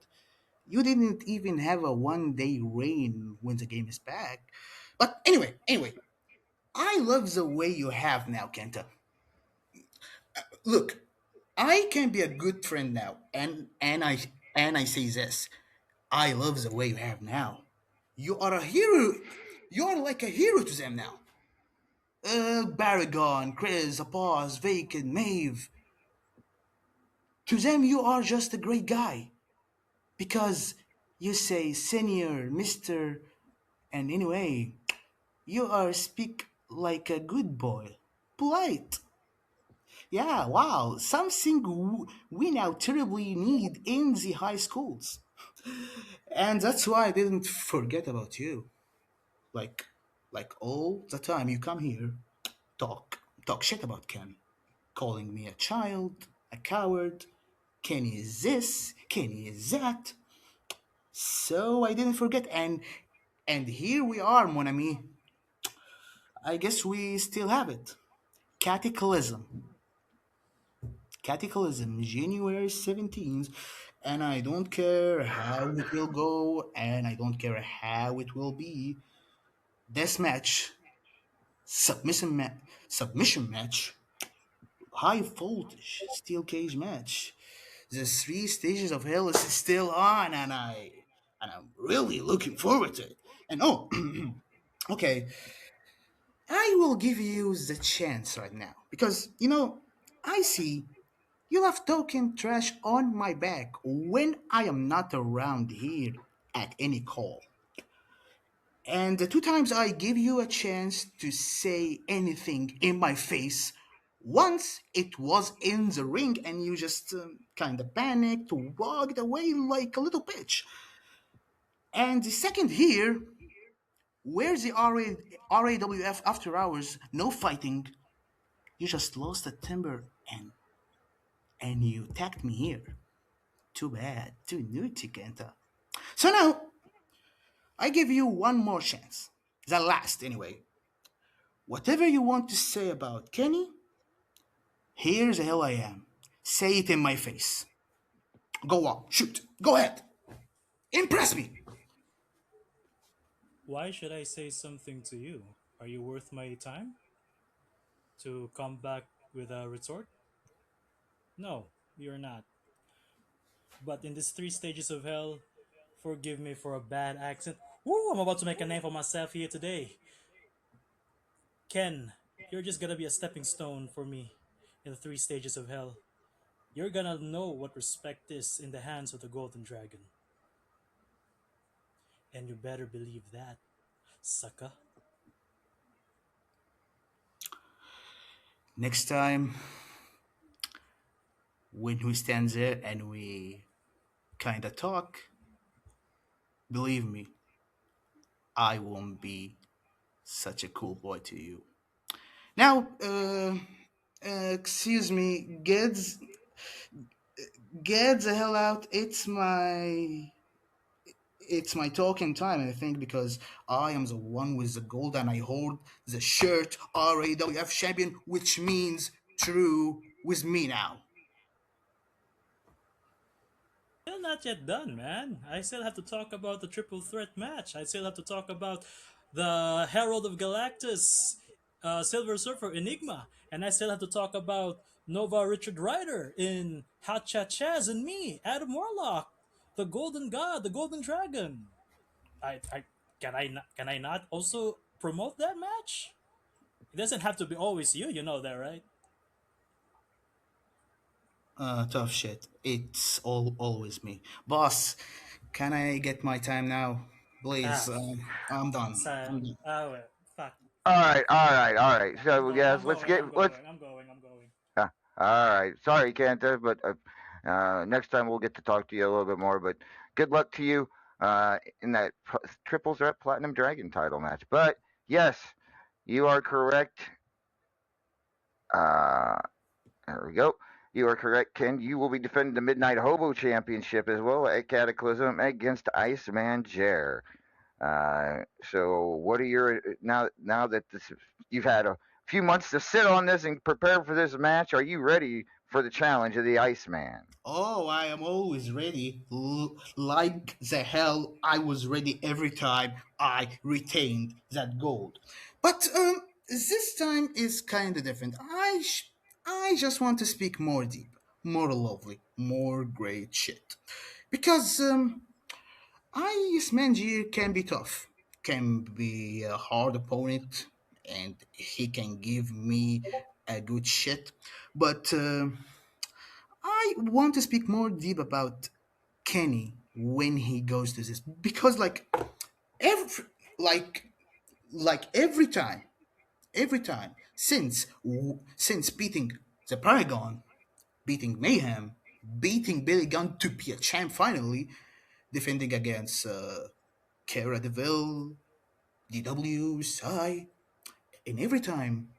You didn't even have a 1 day reign when the game is back. But anyway, I love the way you have now, Kenta. Look, I can be a good friend now, and I say this. I love the way you have now. You are a hero. You are like a hero to them now. Baragon, Chris, Apaz, Vacant, Maeve. To them, you are just a great guy because you say senior, mister, and anyway, you are speak like a good boy. Polite. Yeah, wow, something we now terribly need in the high schools. And that's why I didn't forget about you. Like, like all the time you come here, talk shit about Ken, calling me a child, a coward. Kenny is this, Kenny is that. So I didn't forget, and here we are, mon ami. I guess we still have it. Cataclysm. Cataclysm, January 17th, and I don't care how it will go, and I don't care how it will be. This match, submission match, high voltage steel cage match. The three stages of hell is still on, and I'm really looking forward to it. And oh, okay, I will give you the chance right now because I see you love talking trash on my back when I am not around here at any call. And the two times I give you a chance to say anything in my face, once it was in the ring and you just kind of panicked, walked away like a little bitch. And the second here, where's the RAWF after hours, no fighting, you just lost a temper and you attacked me here. Too bad, too naughty, Kenta. So now, I give you one more chance. The last, anyway. Whatever you want to say about Kenny, here's the hell I am. Say it in my face. Go on, shoot. Go ahead. Impress me. Why should I say something to you? Are you worth my time to come back with a retort? No, you're not. But in these three stages of hell, forgive me for a bad accent. Woo, I'm about to make a name for myself here today. Ken, you're just gonna be a stepping stone for me in the three stages of hell. You're gonna know what respect is in the hands of the Golden Dragon. And you better believe that, sucker. Next time, when we stand there and we kinda talk, believe me, I won't be such a cool boy to you. Now, excuse me, get the hell out. It's my talking time, I think, because I am the one with the gold and I hold the shirt RAWF champion, which means true with me now. Still not yet done, man. I still have to talk about the triple threat match. I still have to talk about the Herald of Galactus, Silver Surfer Enigma, and I still have to talk about Nova Richard Ryder in Hot Chat Chaz and me, Adam Warlock, the Golden God, the Golden Dragon. I can I not also promote that match? It doesn't have to be always you. You know that, right? Tough shit. It's always me. Boss, can I get my time now? Please, Ah, I'm done. sad. I'm done. Well, fuck. All right, all right, all right. I'm So, going. guys, I'm let's going. get I'm let's. going. I'm going. I'm going. All right. Sorry, Kenta, but next time we'll get to talk to you a little bit more. But good luck to you in that triple threat platinum dragon title match. But yes, you are correct. Uh, there we go. You are correct, Ken. You will be defending the Midnight Hobo Championship as well at Cataclysm against Iceman Jer. So, what are your now that you've had a few months to sit on this and prepare for this match? Are you ready for the challenge of the Iceman? Oh, I am always ready. Like the hell, I was ready every time I retained that gold. But this time is kind of different. I just want to speak more deep. more lovely, more great shit. Because Ice Mangier can be tough, can be a hard opponent, and he can give me a good shit. But I want to speak more deep about Kenny when he goes to this because every like every time, since beating the Paragon, beating Mayhem, beating Billy Gunn to be a champ finally, defending against Cara Deville, DW, Sai, and every time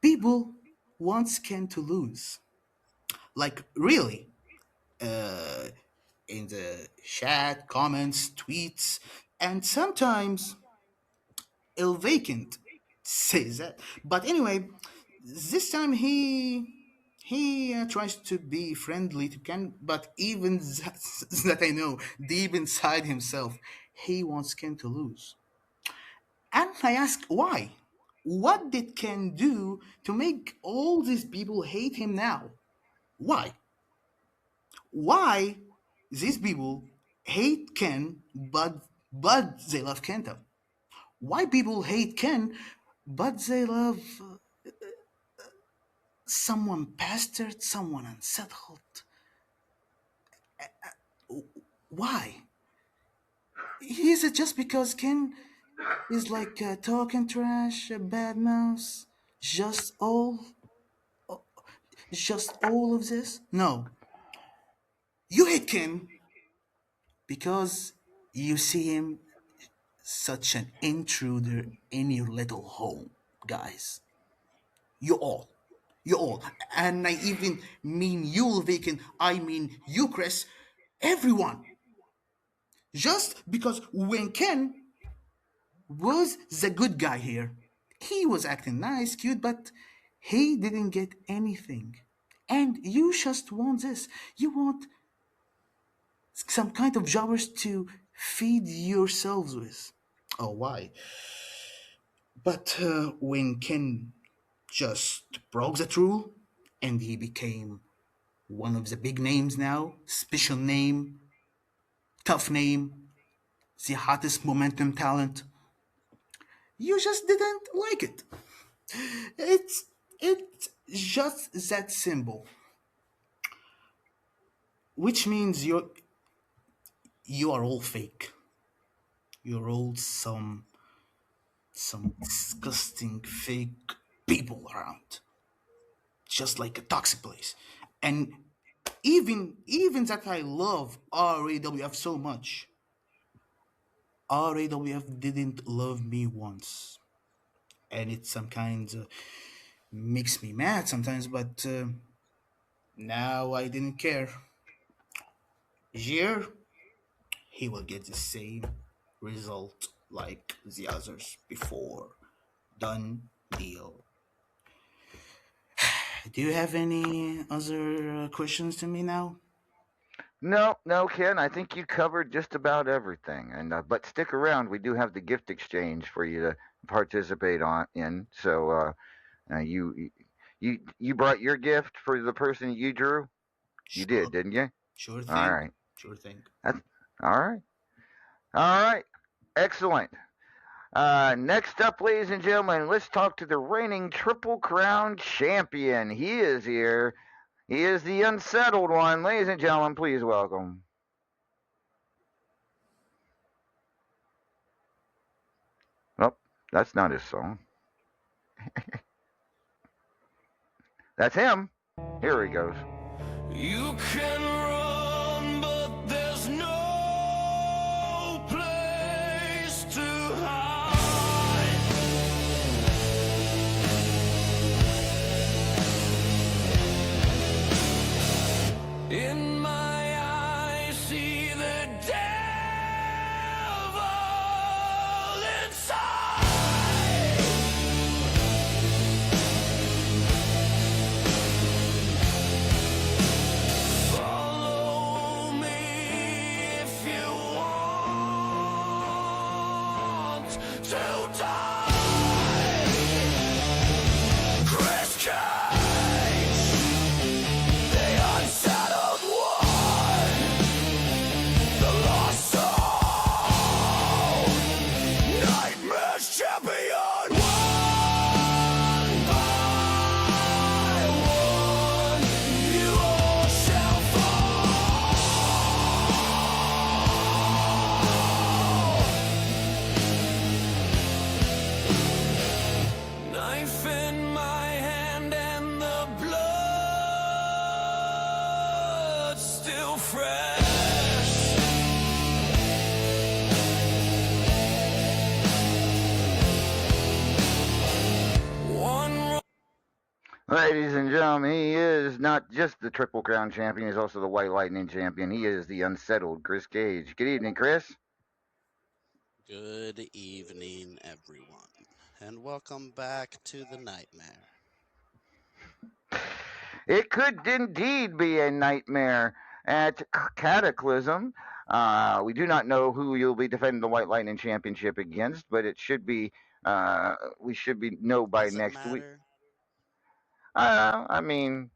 people want Ken to lose. Like really, uh, in the chat, comments, tweets, and sometimes Il Vacant says that. But anyway, this time he tries to be friendly to Ken, but even that, that I know deep inside himself, he wants Ken to lose. And I ask why? What did Ken do to make all these people hate him now? Why? Why these people hate Ken but they love Kenta? Why people hate Ken but they love someone bastard, someone unsettled? Why? Is it just because Ken is like talking trash, a bad mouse? Just all, just all of this? No. You hate Ken because you see him such an intruder in your little home, guys. You all. You all. And I even mean you, Vacant. I mean you, Chris. Everyone. Just because when Ken was the good guy here, he was acting nice, cute, but he didn't get anything. And you just want this. You want some kind of jobbers to feed yourselves with. Oh, why? But when Ken just broke that rule and he became one of the big names now, special name, tough name, the hottest momentum talent, you just didn't like it. It's just that simple. Which means you are all fake. You're all some disgusting fake people around. Just like a toxic place. And even that I love RAWF so much, RAWF didn't love me once. And it some kind of makes me mad sometimes, but now I didn't care. Here, he will get the same result like the others before. Done deal. Do you have any other questions to me now? No, no, Ken. I think you covered just about everything. And but stick around. We do have the gift exchange for you to participate in. So you brought your gift for the person you drew. You did, didn't you? Sure thing. All right. Sure thing. That's all right. All right. Excellent. Next up, ladies and gentlemen, let's talk to the reigning Triple Crown champion. He is here. He is the unsettled one. Ladies and gentlemen, please welcome. Nope, that's not his song. That's him. Here he goes. You can run, but there's no place to hide. In my eyes, see the devil inside. Follow me if you want to die. Chris Cage, the Ladies and gentlemen, he is not just the Triple Crown champion, he's also the White Lightning champion. He is the unsettled Chris Cage. Good evening, Chris. Good evening, everyone, and welcome back to the nightmare. It could indeed be a nightmare at Cataclysm. We do not know who you'll be defending the White Lightning Championship against, but it should be. We should be know by Does it next week. matter? I mean,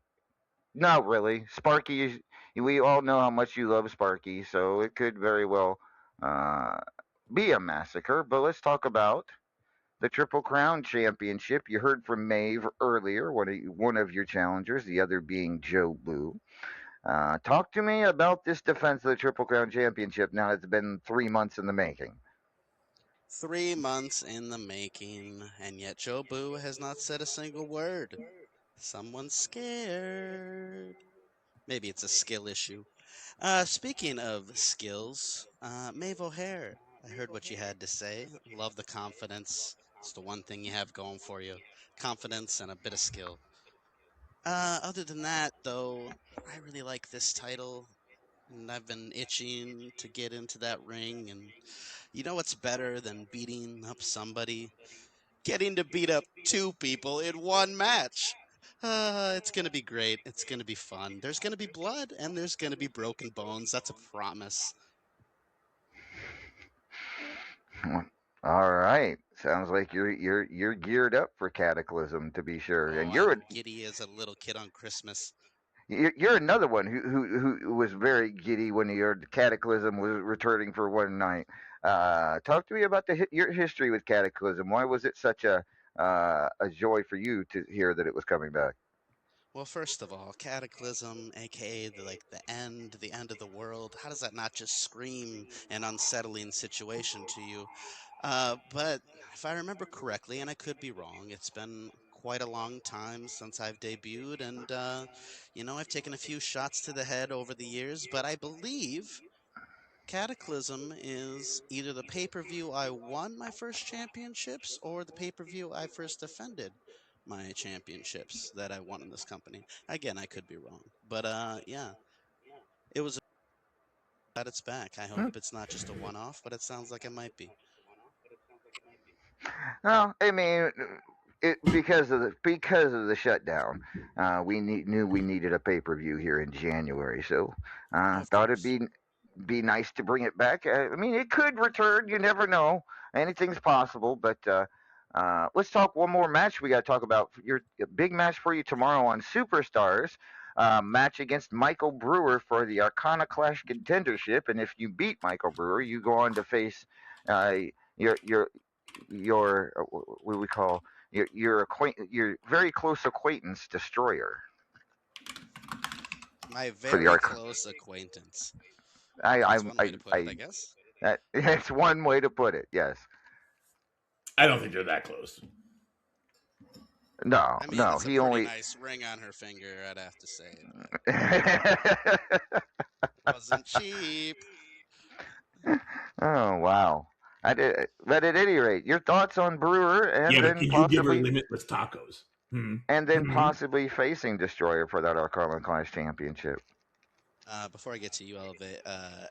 not really. Sparky, we all know how much you love Sparky, so it could very well uh, be a massacre. But let's talk about the Triple Crown Championship. You heard from Maeve earlier, one of your challengers, the other being Joe Blue. Talk to me about this defense of the Triple Crown Championship. Now it's been 3 months in the making. 3 months in the making, and yet Joe Boo has not said a single word. Someone's scared. Maybe it's a skill issue. Speaking of skills, Maeve O'Hare, I heard what you had to say. Love the confidence. It's the one thing you have going for you. Confidence and a bit of skill. Other than that, though, I really like this title, and I've been itching to get into that ring. And you know what's better than beating up somebody? Getting to beat up two people in one match. It's going to be great. It's going to be fun. There's going to be blood and there's going to be broken bones. That's a promise. All right. Sounds like you're geared up for Cataclysm to be sure, Oh, and you're I'm giddy as a little kid on Christmas. you're another one who was very giddy when your Cataclysm was returning for one night. Talk to me about your history with Cataclysm. Why was it such a joy for you to hear that it was coming back? Well, first of all, Cataclysm, aka the end of the world. How does that not just scream an unsettling situation to you? But if I remember correctly, and I could be wrong, it's been quite a long time since I've debuted, and I've taken a few shots to the head over the years. But I believe Cataclysm is either the pay per view I won my first championships or the pay per view I first defended my championships that I won in this company. Again, I could be wrong, but yeah, it was at its back. I hope it's not just a one off, but it sounds like it might be. No, I mean, because of the shutdown, knew we needed a pay per view here in January, so Of thought it'd course. be nice to bring it back. I mean, it could return. You never know. Anything's possible. But let's talk one more match. We got to talk about your big match for you tomorrow on Superstars. Match against Michael Brewer for the Arcana Clash contendership, and if you beat Michael Brewer, you go on to face uh, your your what do we call your very close acquaintance Destroyer My for the very Arc. close acquaintance. I That's one way to put it, I I guess. that's one way to put it. Yes. I don't think they're that close. No, I mean, no. it's a He pretty only. nice ring on her finger, I'd have to say, but wasn't cheap. Oh wow. I did, but at any rate, your thoughts on Brewer, Yeah, but can you give her limitless tacos? Hmm. and then Hmm. possibly facing Destroyer for that Arcana Clash championship. Before I get to you,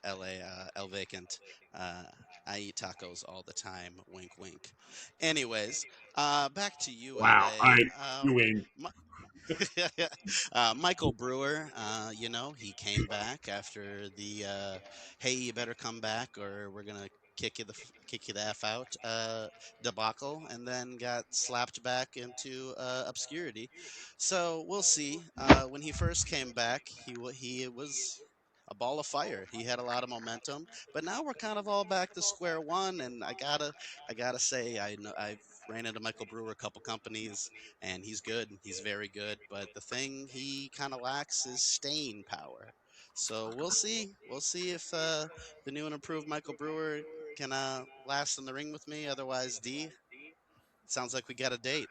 LA, El Vacant, uh, I eat tacos all the time. Wink, wink. Anyways, back to you, Wow. I LA. you win. Michael Brewer, he came back after the "Hey, you better come back, or we're gonna kick you the f out" debacle, and then got slapped back into obscurity. So we'll see. When he first came back, he was a ball of fire. He had a lot of momentum, but now we're kind of all back to square one. And I gotta say, I know I've ran into Michael Brewer a couple companies, and he's good. He's very good. But the thing he kind of lacks is staying power. So we'll see. We'll see if the new and improved Michael Brewer can last in the ring with me. Otherwise, D, it sounds like we got a date.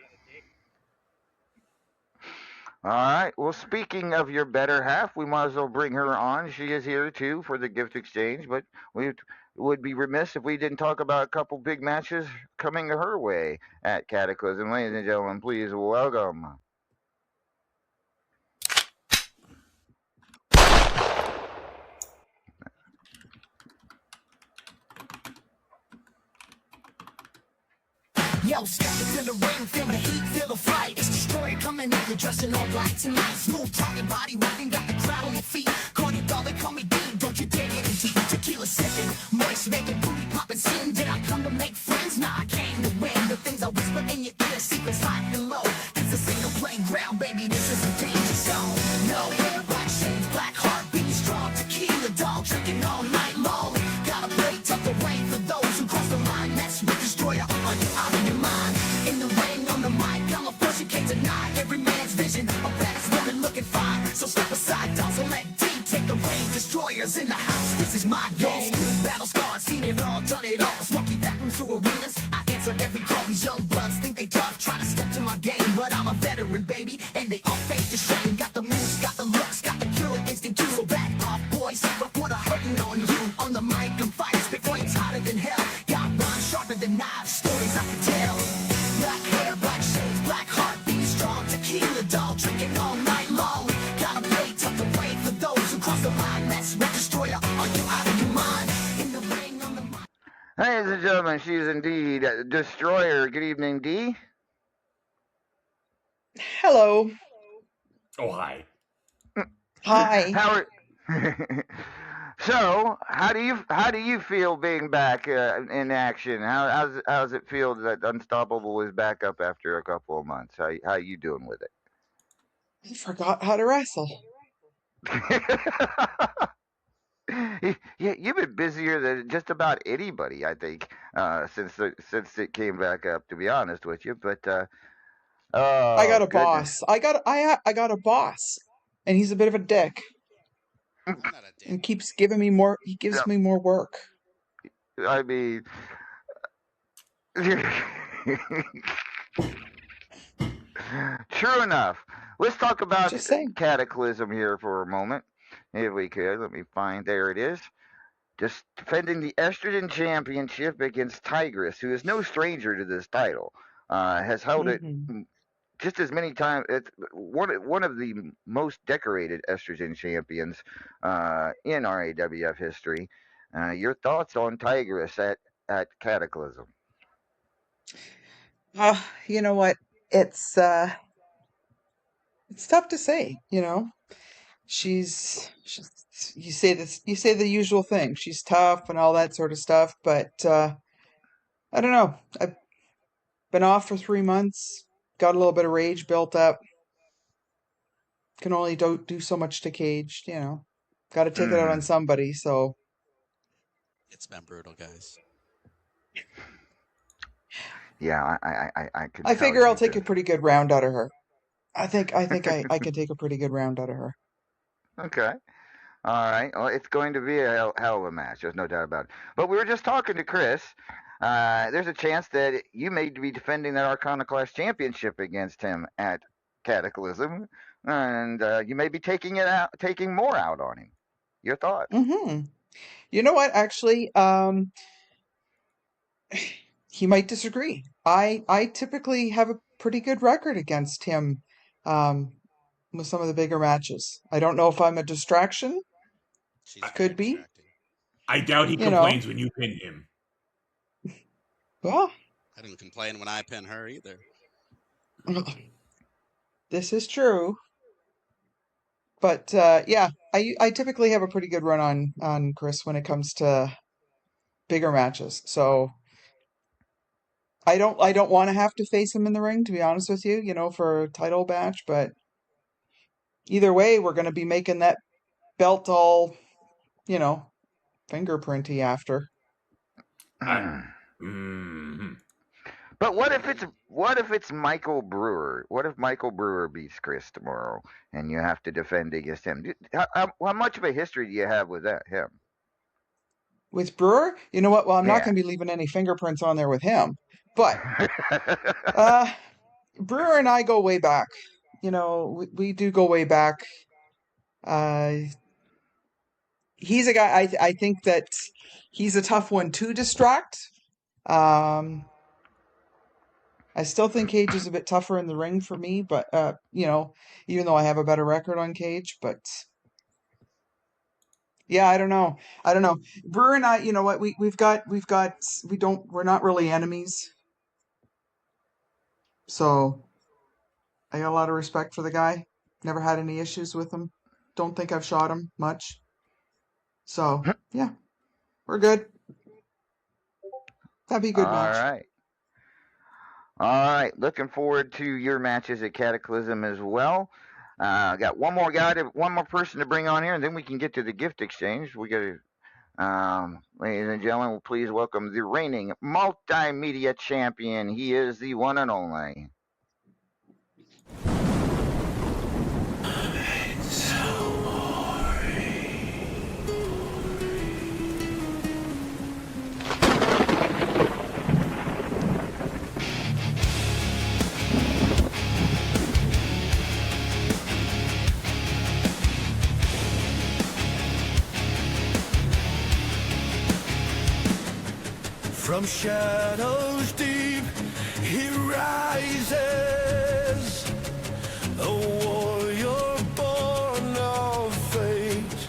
All right. Well, speaking of your better half, we might as well bring her on. She is here too for the gift exchange, but we would be remiss if we didn't talk about a couple big matches coming her way at Cataclysm. Ladies and gentlemen, please welcome. Yo, step into the ring, feel the heat, feel the fight. It's Destroyer coming in, dressed in all black tonight. Smooth talking, body working, got the crowd on your feet. Call you dog, they call me D, don't you dare get into tequila sipping, moist making, booty popping scene. Did I come to make friends? Nah, I came to win. The things I whisper in your ear, secrets high and low. It's a single playground, baby, this is a danger zone. No hair, black shades, black heart, beating strong. Tequila dog, drinking all night long. Gotta play tucked away for those who cross the line. That's what Destroyer, are you out of your mind? In the ring, on the mic, I'm a force you can't deny. Every man's vision, a baddest woman looking fine. So step aside, dolls, and let D take the reign. Destroyers in the house, this is my game. Battle scars, seen it all, done it all. Smoky bathrooms through arenas, I answered every call. These young bloods think they tough, trying to step to my game. But I'm a veteran, baby, and they all face the strain. Got the moves, got the looks, got the killer instinct too. So back off, boys, but put a hurting on you. On the mic, I'm fighting, spit flames hotter than hell. Got rhymes sharper than knives, stories I can tell. Black hair, black shades, black heart, being strong. Tequila dog, drinking all night long. Gotta play tucked away for those who cross the line. That's what Destroyer, are you out of your mind? In the ring, on the mic. Ladies and gentlemen, she is indeed Destroyer. Good evening, D. Hello. Oh, hi. Hi. How are... So, how do you feel being back in action? How's it feel that Unstoppable is back up after a couple of months? How you doing with it? I forgot how to wrestle. You've been busier than just about anybody, I think, since it came back up. To be honest with you, but I got oh a goodness, boss. I got a boss, and he's a bit of a dick, I'm not a dick. and keeps giving me more. He gives me more work. I mean. True enough. Let's talk about Just saying. Cataclysm here for a moment, if we could. Let me find. There it is. Just defending the Estrogen Championship against Tigress, who is no stranger to this title. Has held it Hmm. just as many times. It's one of the most decorated Estrogen champions in RAWF history. Your thoughts on Tigress at Cataclysm? You know what? It's tough to say. You know, she's you say this. You say the usual thing. She's tough and all that sort of stuff, but I don't know. I've been off for 3 months. Got a little bit of rage built up. Can only do so much to Cage. You know, got to take it out on Mm, somebody. So It's been brutal, guys. yeah, I can I tell figure I'll she's take a been. pretty good round out of her. I can take a pretty good round out of her. Okay. All right. Well, it's going to be a hell of a match. There's no doubt about it. But we were just talking to Chris. There's a chance that you may be defending that Arcana Class Championship against him at Cataclysm, and you may be taking more out on him. Your thoughts? Hmm. You know what? Actually, he might disagree. I typically have a pretty good record against him, um, with some of the bigger matches. I don't know if I'm a distraction. She's very Could be. distracting. I doubt he You know. complains when you pin him. Well, I didn't complain when I pin her either. this is true. But yeah, I typically have a pretty good run on Chris when it comes to bigger matches. So I don't want to have to face him in the ring, to be honest with you, you know, for a title match, but either way, we're going to be making that belt all, you know, fingerprinty after. Mhm. But what if it's Michael Brewer? What if Michael Brewer beats Chris tomorrow, and you have to defend against him? How much of a history do you have with him? With Brewer, you know what? Well, I'm not Yeah. going to be leaving any fingerprints on there with him. But uh Brewer and I go way back. You know, we do go way back. Uh he's a guy I think that he's a tough one to distract. Um I still think Cage is a bit tougher in the ring for me, but you know, even though I have a better record on Cage, but yeah, I don't know. I don't know. Brewer and I, you know what, we're not really enemies. So I got a lot of respect for the guy. Never had any issues with him. Don't think I've shot him much. So yeah, we're good. That'd be a All good match. right. All right. Looking forward to your matches at Cataclysm as well. Got one more one more person to bring on here, and then we can get to the gift exchange. We got to, ladies and gentlemen, please welcome the reigning multimedia champion. He is the one and only. From shadows deep, he rises, a warrior born of fate.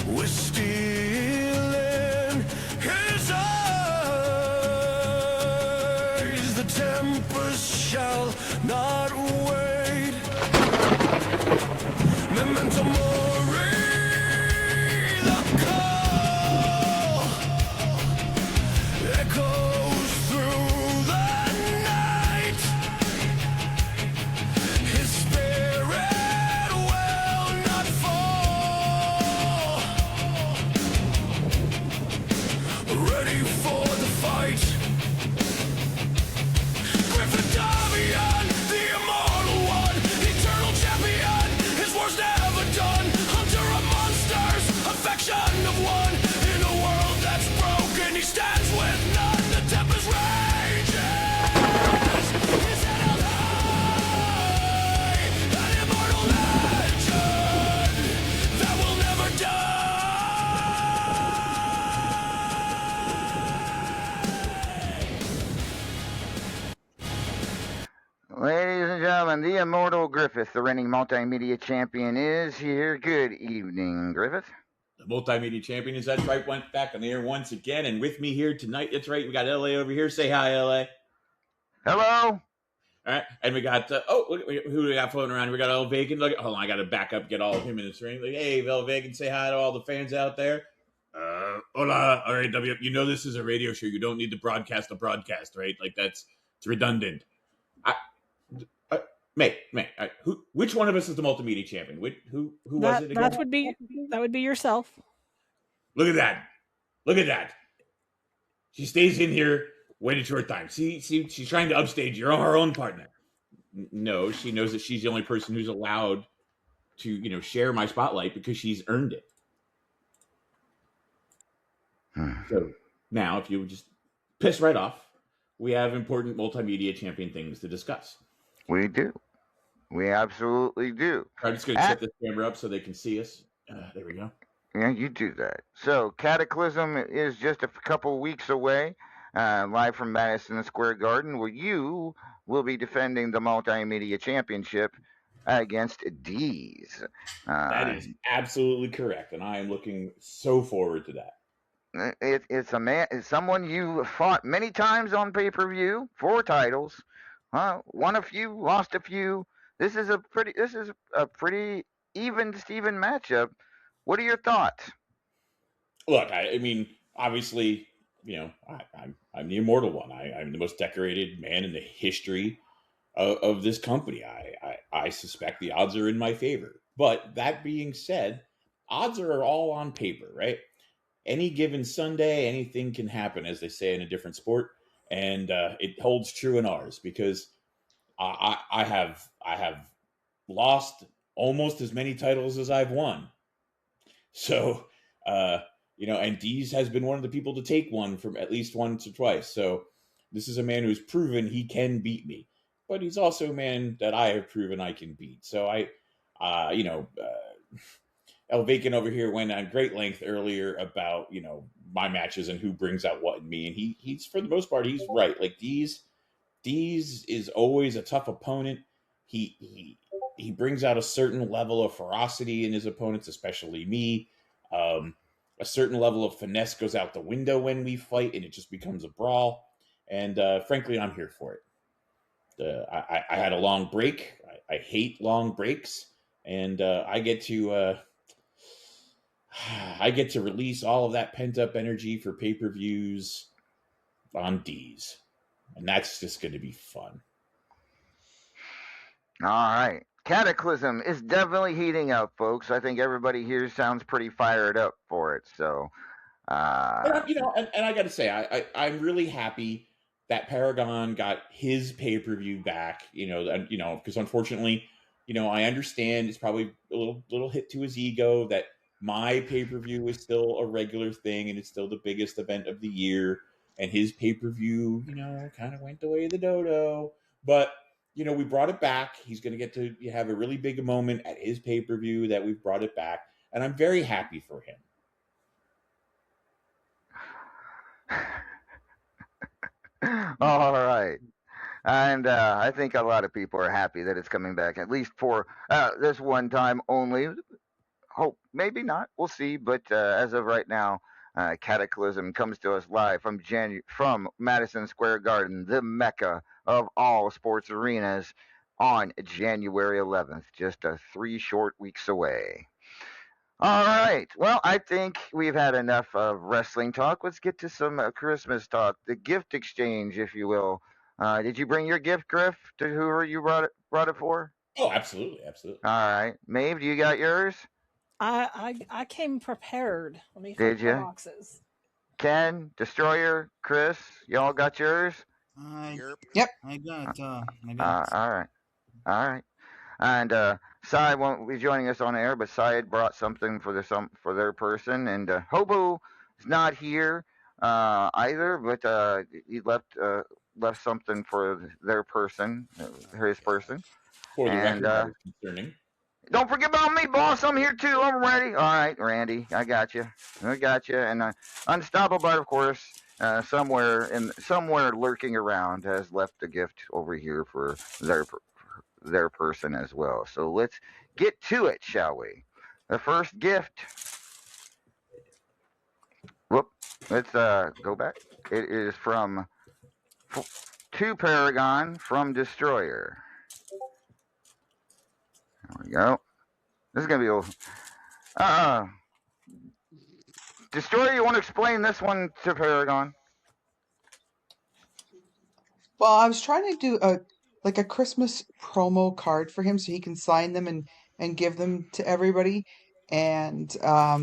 With steel in his eyes, the tempest shall not wait. Memento mori, the call echoes through the night. His spirit will not fall. Ready for the fight. Griffin Davion, the immortal one, eternal champion. His war's never done. Hunter of monsters, affection of one. In a world that's broken, he stands with none. The tempest rages. His head held high. An immortal legend that will never Ladies and gentlemen, the immortal Griffith, the reigning multimedia champion, is here. Good evening, Griffith. The multimedia champion is that's right. Went back on the air once again, and with me here tonight. That's right. We got LA over here. Say hi, LA. Hello. All right, and we got who do we got floating around? We got El Vegan. Look, hold on, I got to back up, get all of him in this ring. Like, hey, El Vegan, say hi to all the fans out there. Hola, all right, W. You know this is a radio show. You don't need to broadcast a broadcast, right? Like it's redundant. May, which one of us is the multimedia champion? Who was it again? That would be yourself. Look at that. She stays in here, waited to her time. See, she's trying to upstage her own partner. No, she knows that she's the only person who's allowed to, share my spotlight because she's earned it. So now, if you would just piss right off, we have important multimedia champion things to discuss. We do. We absolutely do. I'm just going to set this camera up so they can see us. There we go. Yeah, you do that. So, Cataclysm is just a couple weeks away, live from Madison Square Garden, where you will be defending the Multimedia Championship against D's. That is absolutely correct, and I am looking so forward to that. It's someone you fought many times on pay-per-view, 4 titles, won a few, lost a few. This is a pretty even Steven matchup. What are your thoughts? Look, I mean, obviously, I'm the immortal one. I'm the most decorated man in the history of this company. I suspect the odds are in my favor. But that being said, odds are all on paper, right? Any given Sunday, anything can happen, as they say in a different sport, and it holds true in ours because I have lost almost as many titles as I've won. So, and Deez has been one of the people to take one from at least once or twice. So this is a man who's proven he can beat me, but he's also a man that I have proven I can beat. So El Vacant over here went on great length earlier about, my matches and who brings out what in me. And he's, for the most part, he's right. Like Deez is always a tough opponent. He brings out a certain level of ferocity in his opponents, especially me. A certain level of finesse goes out the window when we fight, and it just becomes a brawl. and frankly, I'm here for it. I had a long break. I hate long breaks, and I get to I get to release all of that pent up energy for pay-per-views on D's, and that's just going to be fun. All right. Cataclysm is definitely heating up, folks. I think everybody here sounds pretty fired up for it. So, But, and I got to say, I'm really happy that Paragon got his pay-per-view back. Because unfortunately, I understand it's probably a little hit to his ego that my pay-per-view is still a regular thing and it's still the biggest event of the year, and his pay-per-view, kind of went the way of the dodo. But we brought it back. He's going to get to have a really big moment at his pay-per-view that we've brought it back, and I'm very happy for him. all right. And I think a lot of people are happy that it's coming back, at least for this one time only. Hope maybe not. We'll see. But as of right now, Cataclysm comes to us live from Madison Square Garden, the mecca of all sports arenas, on January 11th, just 3 short weeks away. All right. Well, I think we've had enough of wrestling talk. Let's get to some Christmas talk, the gift exchange, if you will. Did you bring your gift, Griff, to whoever you brought it for? Oh, absolutely. All right. Maeve, do you got yours? I came prepared. Let me Did flip the you? boxes. Ken, Destroyer, Chris, y'all got yours? Yep. I got. All right. All right. And Sai won't be joining us on air, but Sai had brought something for their person, and Hobo is not here either, but he left something for their person, his person. For the And record, that is concerning. don't forget about me, boss. I'm here too. I'm ready. All right, Randy, I got you. And Unstoppable, of course, somewhere lurking around, has left a gift over here for their person as well. So let's get to it, shall we? The first gift. Let's go back. It is from to Paragon from Destroyer. There we go. This is gonna be a Destroyer. You want to explain this one to Paragon? Well, I was trying to do a Christmas promo card for him so he can sign them and give them to everybody. And I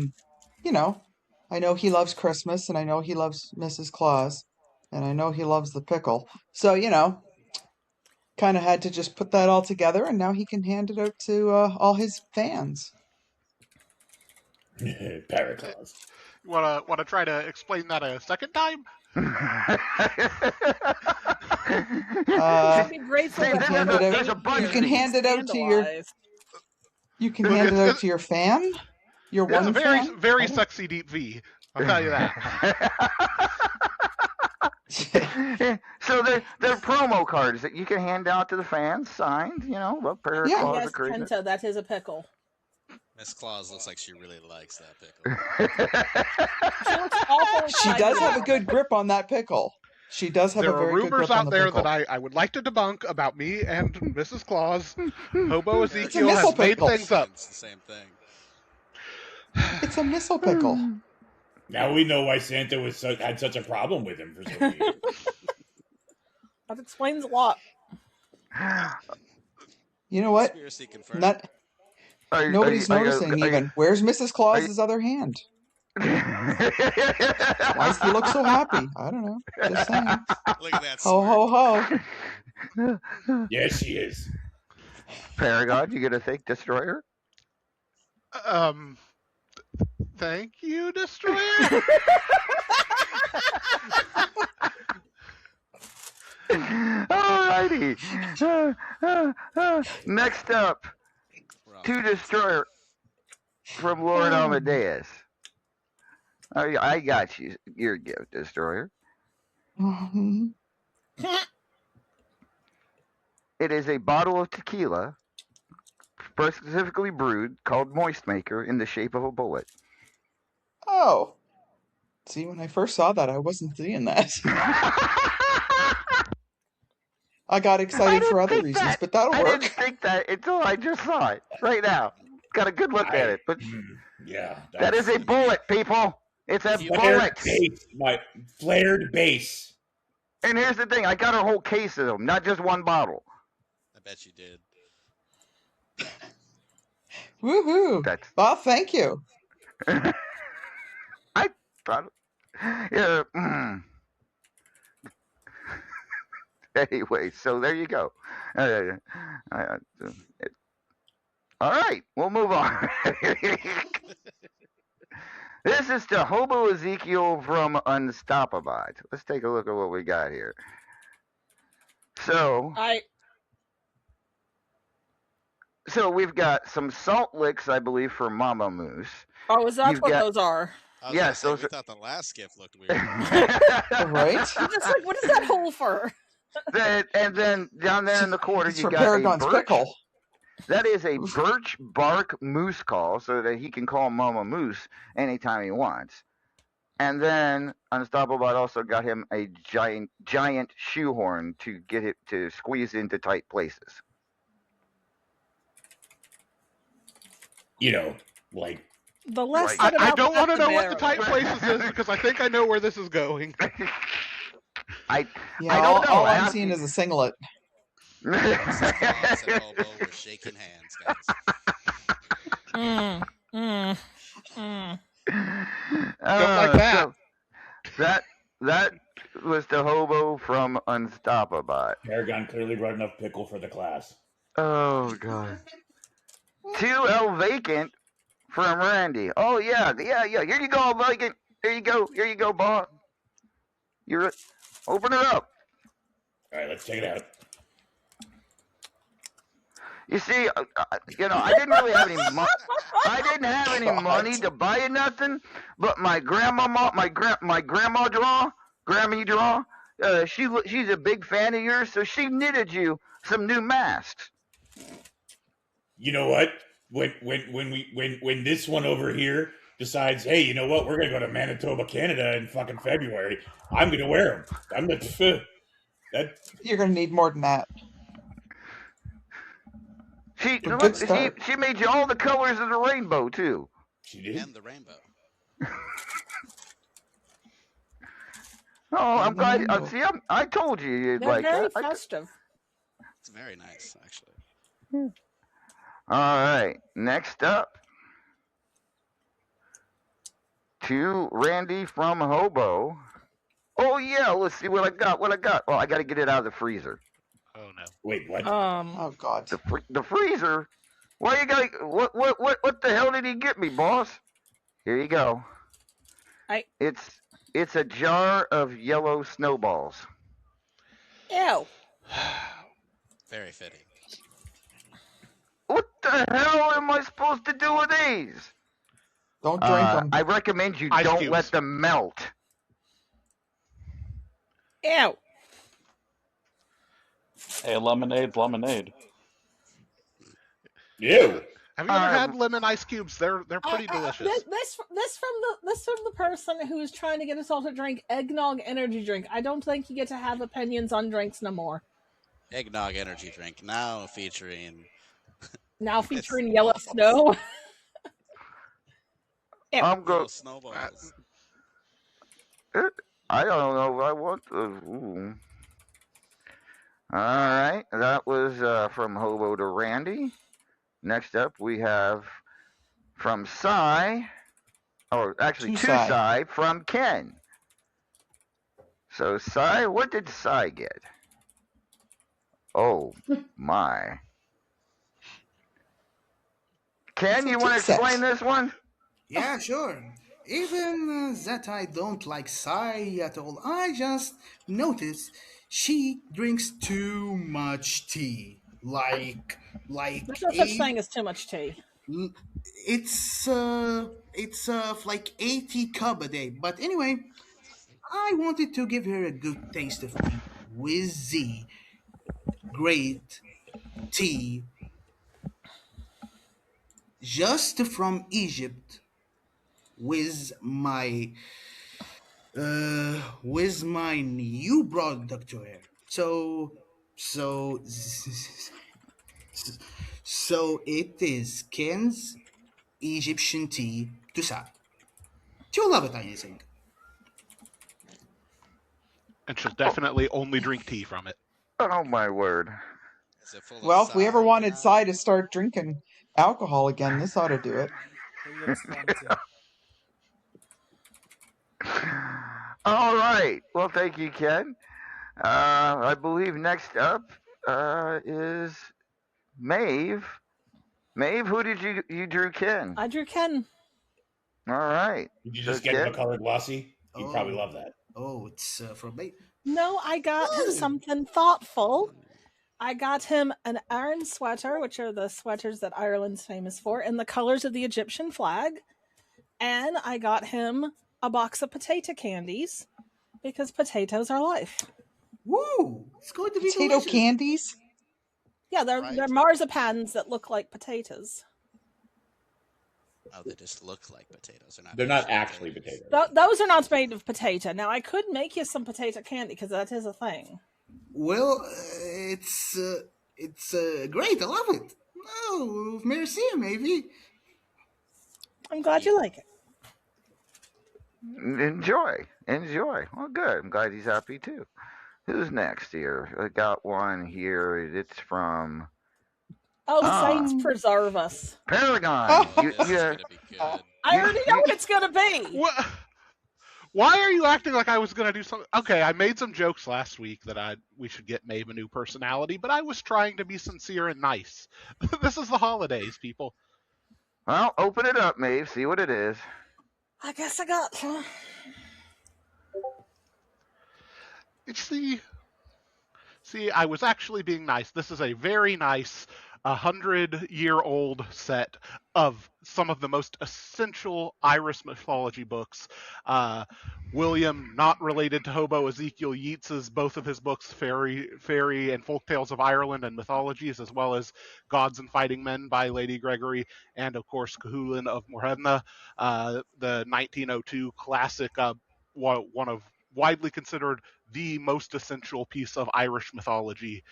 know he loves Christmas, and I know he loves Mrs. Claus, and I know he loves the pickle. So, kind of had to just put that all together, and now he can hand it out to all his fans. Paraclaus. Want to try to explain that a second time? Should be grateful see, that there's we're a- not there's a bunch You can of hand it out to your scandalized. you can hand it out to your fan, your It's a one very, fan. very sexy deep V. I'll tell you that. So they're promo cards that you can hand out to the fans, signed. Well, Paraclaus Yeah. of Yes, Christmas. Kenta, that is a pickle. Miss Claus looks like she really likes that pickle. She looks awful She excited does have a about good grip on that pickle. She does have There a are very good rumors grip on out the there pickle. that I would like to debunk about me and Mrs. Claus. Hobo It's a Ezekiel missile has made pickle. things up. It's the same thing. It's a missile pickle. Now we know why Santa had such a problem with him for so many years. That explains a lot. You know what? Conspiracy confirmed. Nobody's noticing even. Where's Mrs. Claus's other hand? Why does he look so happy? I don't know. Just saying. Look at that. Ho, ho, ho. Yes, she is. Paragon, you gonna thank Destroyer? Thank you, Destroyer. Alrighty. Next up, to Destroyer from Lord Amadeus. I got you your gift, Destroyer. Mhm. It is a bottle of tequila, specifically brewed, called Moist Maker, in the shape of a bullet. Oh. See, when I first saw that, I wasn't seeing that. I got excited for other reasons, but that'll I work. didn't think that until I just saw it right now. Got a good look at it, but Yeah, that is a bullet, people. It's a bullet. My flared base. And here's the thing: I got a whole case of them, not just one bottle. I bet you did. Woohoo! Well, thank you. I thought, yeah. Anyway, so there you go. All right, we'll move on. This is to Hobo Ezekiel from Unstoppabot. Let's take a look at what we got here. So we've got some salt licks, I believe, for Mama Moose. Oh, is that what those are? Yes, those we are. thought the last gift looked weird. Right? What is that hole for? And then down there in the corner, It's you for got Paragon's a birch. pickle. That is a birch bark moose call, so that he can call Mama Moose anytime he wants. And then Unstoppable also got him a giant shoehorn to get it to squeeze into tight places. You know, like the less I don't want to know what the tight places is because I think I know where this is going. I Yeah, I don't know. all I'm seeing is a singlet. We're shaking hands, guys. Don't like that. So that was the Hobo from Unstoppabot. Paragon clearly brought enough pickle for the class. Oh god. 2L vacant from Randy. Oh yeah. Here you go, vacant. Here you go, boss. You're open it up. All right, let's check it out. You see, I didn't really have any money. I didn't have any money to buy you nothing, but my Grammy draw. She's a big fan of yours, so she knitted you some new masks. You know what? When this one over here decides, hey, you know what? We're gonna go to Manitoba, Canada in fucking February. I'm gonna wear them. You're gonna need more than that. She made you all the colors of the rainbow too. She did. And the rainbow. Oh, I'm glad. I told you you'd They're like very that. festive. It's very nice, actually. All right. Next up, to Randy from Hobo. Oh yeah, let's see what I got. Oh, I got to get it out of the freezer. Oh no! Wait, what? Oh god. The freezer. Why you got? What the hell did he get me, boss? Here you go. It's a jar of yellow snowballs. Ew. Very fitting. What the hell am I supposed to do with these? Don't drink them. I recommend you Ice don't cubes. let them melt. Ew. Hey, lemonade. Ew. Have you ever had lemon ice cubes? They're pretty delicious. This from the person who's trying to get us all to drink eggnog energy drink. I don't think you get to have opinions on drinks no more. Eggnog energy drink now featuring Yellow snow. I'm little go. snowballs. I don't know if I want the. Ooh. All right, that was from Hobo to Randy. Next up, we have from Cy, or actually to Cy from Ken. So Cy, what did Cy get? Oh my. Ken, you want to explain this one? Yeah, sure. Even that I don't like Sai at all, I just noticed she drinks too much tea. Like There's no such thing as too much tea. It's like 80 cup a day. But anyway, I wanted to give her a good taste of tea with the great tea just from Egypt with my with my new product to air. So, so it is Ken's Egyptian tea to Sam. You'll love it, I think. And she'll definitely only drink tea from it. Oh my word. Is it full of Well, if we ever wanted Cy to cyanide? start drinking alcohol again, this ought to do it. It looks fun too. All right. Well, thank you, Ken. I believe next up is Maeve. Maeve, who did you drew Ken? I drew Ken. All right. Did you So just get him a Ken, colored glossy? He'd probably Oh, love that. oh, it's from me. No, I got him something thoughtful. I got him an Aran sweater, which are the sweaters that Ireland's famous for, in the colors of the Egyptian flag. And I got him a box of potato candies because potatoes are life. Woo! It's going to be Potato delicious. candies? Yeah, they're Right. marzipans that look like potatoes. Oh, they just look like potatoes. They're not actually potatoes. Those are not made of potato. Now, I could make you some potato candy because that is a thing. Well, it's great. I love it. Oh, merci, maybe. I'm glad you like it. enjoy. Well, good. I'm glad he's happy too. Who's next here? I got one here. It's from Oh, Ah. saints preserve us. Paragon. This is gonna be good. I already know what it's going to be. What? Why are you acting like I was gonna do something? Okay, I made some jokes last week that we should get Maeve a new personality, but I was trying to be sincere and nice. This is the holidays, people. Well, open it up, Maeve. See what it is. I guess I got to. See, I was actually being nice. This is a very nice 100-year-old set of some of the most essential Irish mythology books. William, not related to Hobo Ezekiel Yeats's, both of his books, Fairy and Folk Tales of Ireland and Mythologies, as well as Gods and Fighting Men by Lady Gregory, and of course Cuchulainn of Moherna, the 1902 classic, one of widely considered the most essential piece of Irish mythology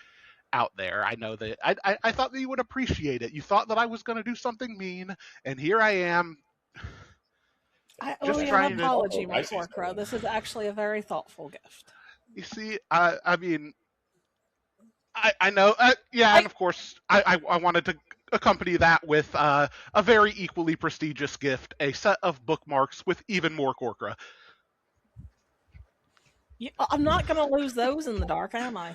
out there. I know that I thought that you would appreciate it. You thought that I was going to do something mean, and here I am. I Just owe you trying an to- apology, I my see Porcro. This is actually a very thoughtful gift. You see, I mean, I know, yeah, and of course, I wanted to accompany that with a very equally prestigious gift, a set of bookmarks with even more Corcra. I'm not going to lose those in the dark, am I?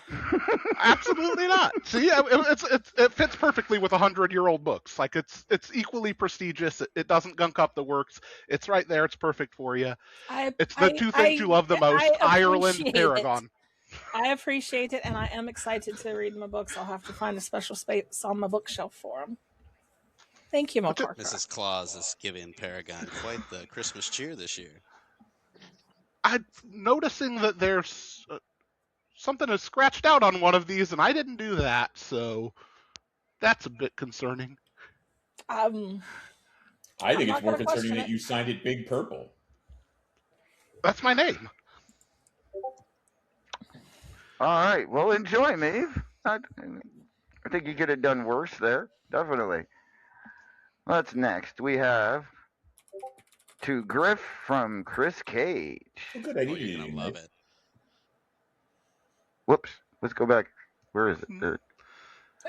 Absolutely not. See, it fits perfectly with 100-year-old books. Like it's equally prestigious. It doesn't gunk up the works. It's right there. It's perfect for you. It's the two things you love the most: Ireland, Paragon. I appreciate it, and I am excited to read my books. I'll have to find a special space on my bookshelf for them. Thank you, Mocorcro. Mrs. Claus is giving Paragon quite the Christmas cheer this year. I'm noticing that there's something is scratched out on one of these, and I didn't do that, so that's a bit concerning. I think it's more concerning that you signed it Big Purple. That's my name. All right. Well, enjoy, Maeve. I think you could have done worse there. Definitely. What's next? We have To Griff from Chris Cage. Oh, good. I Oh, need you're you gonna to love it. Whoops. Let's go back. Where is it? There.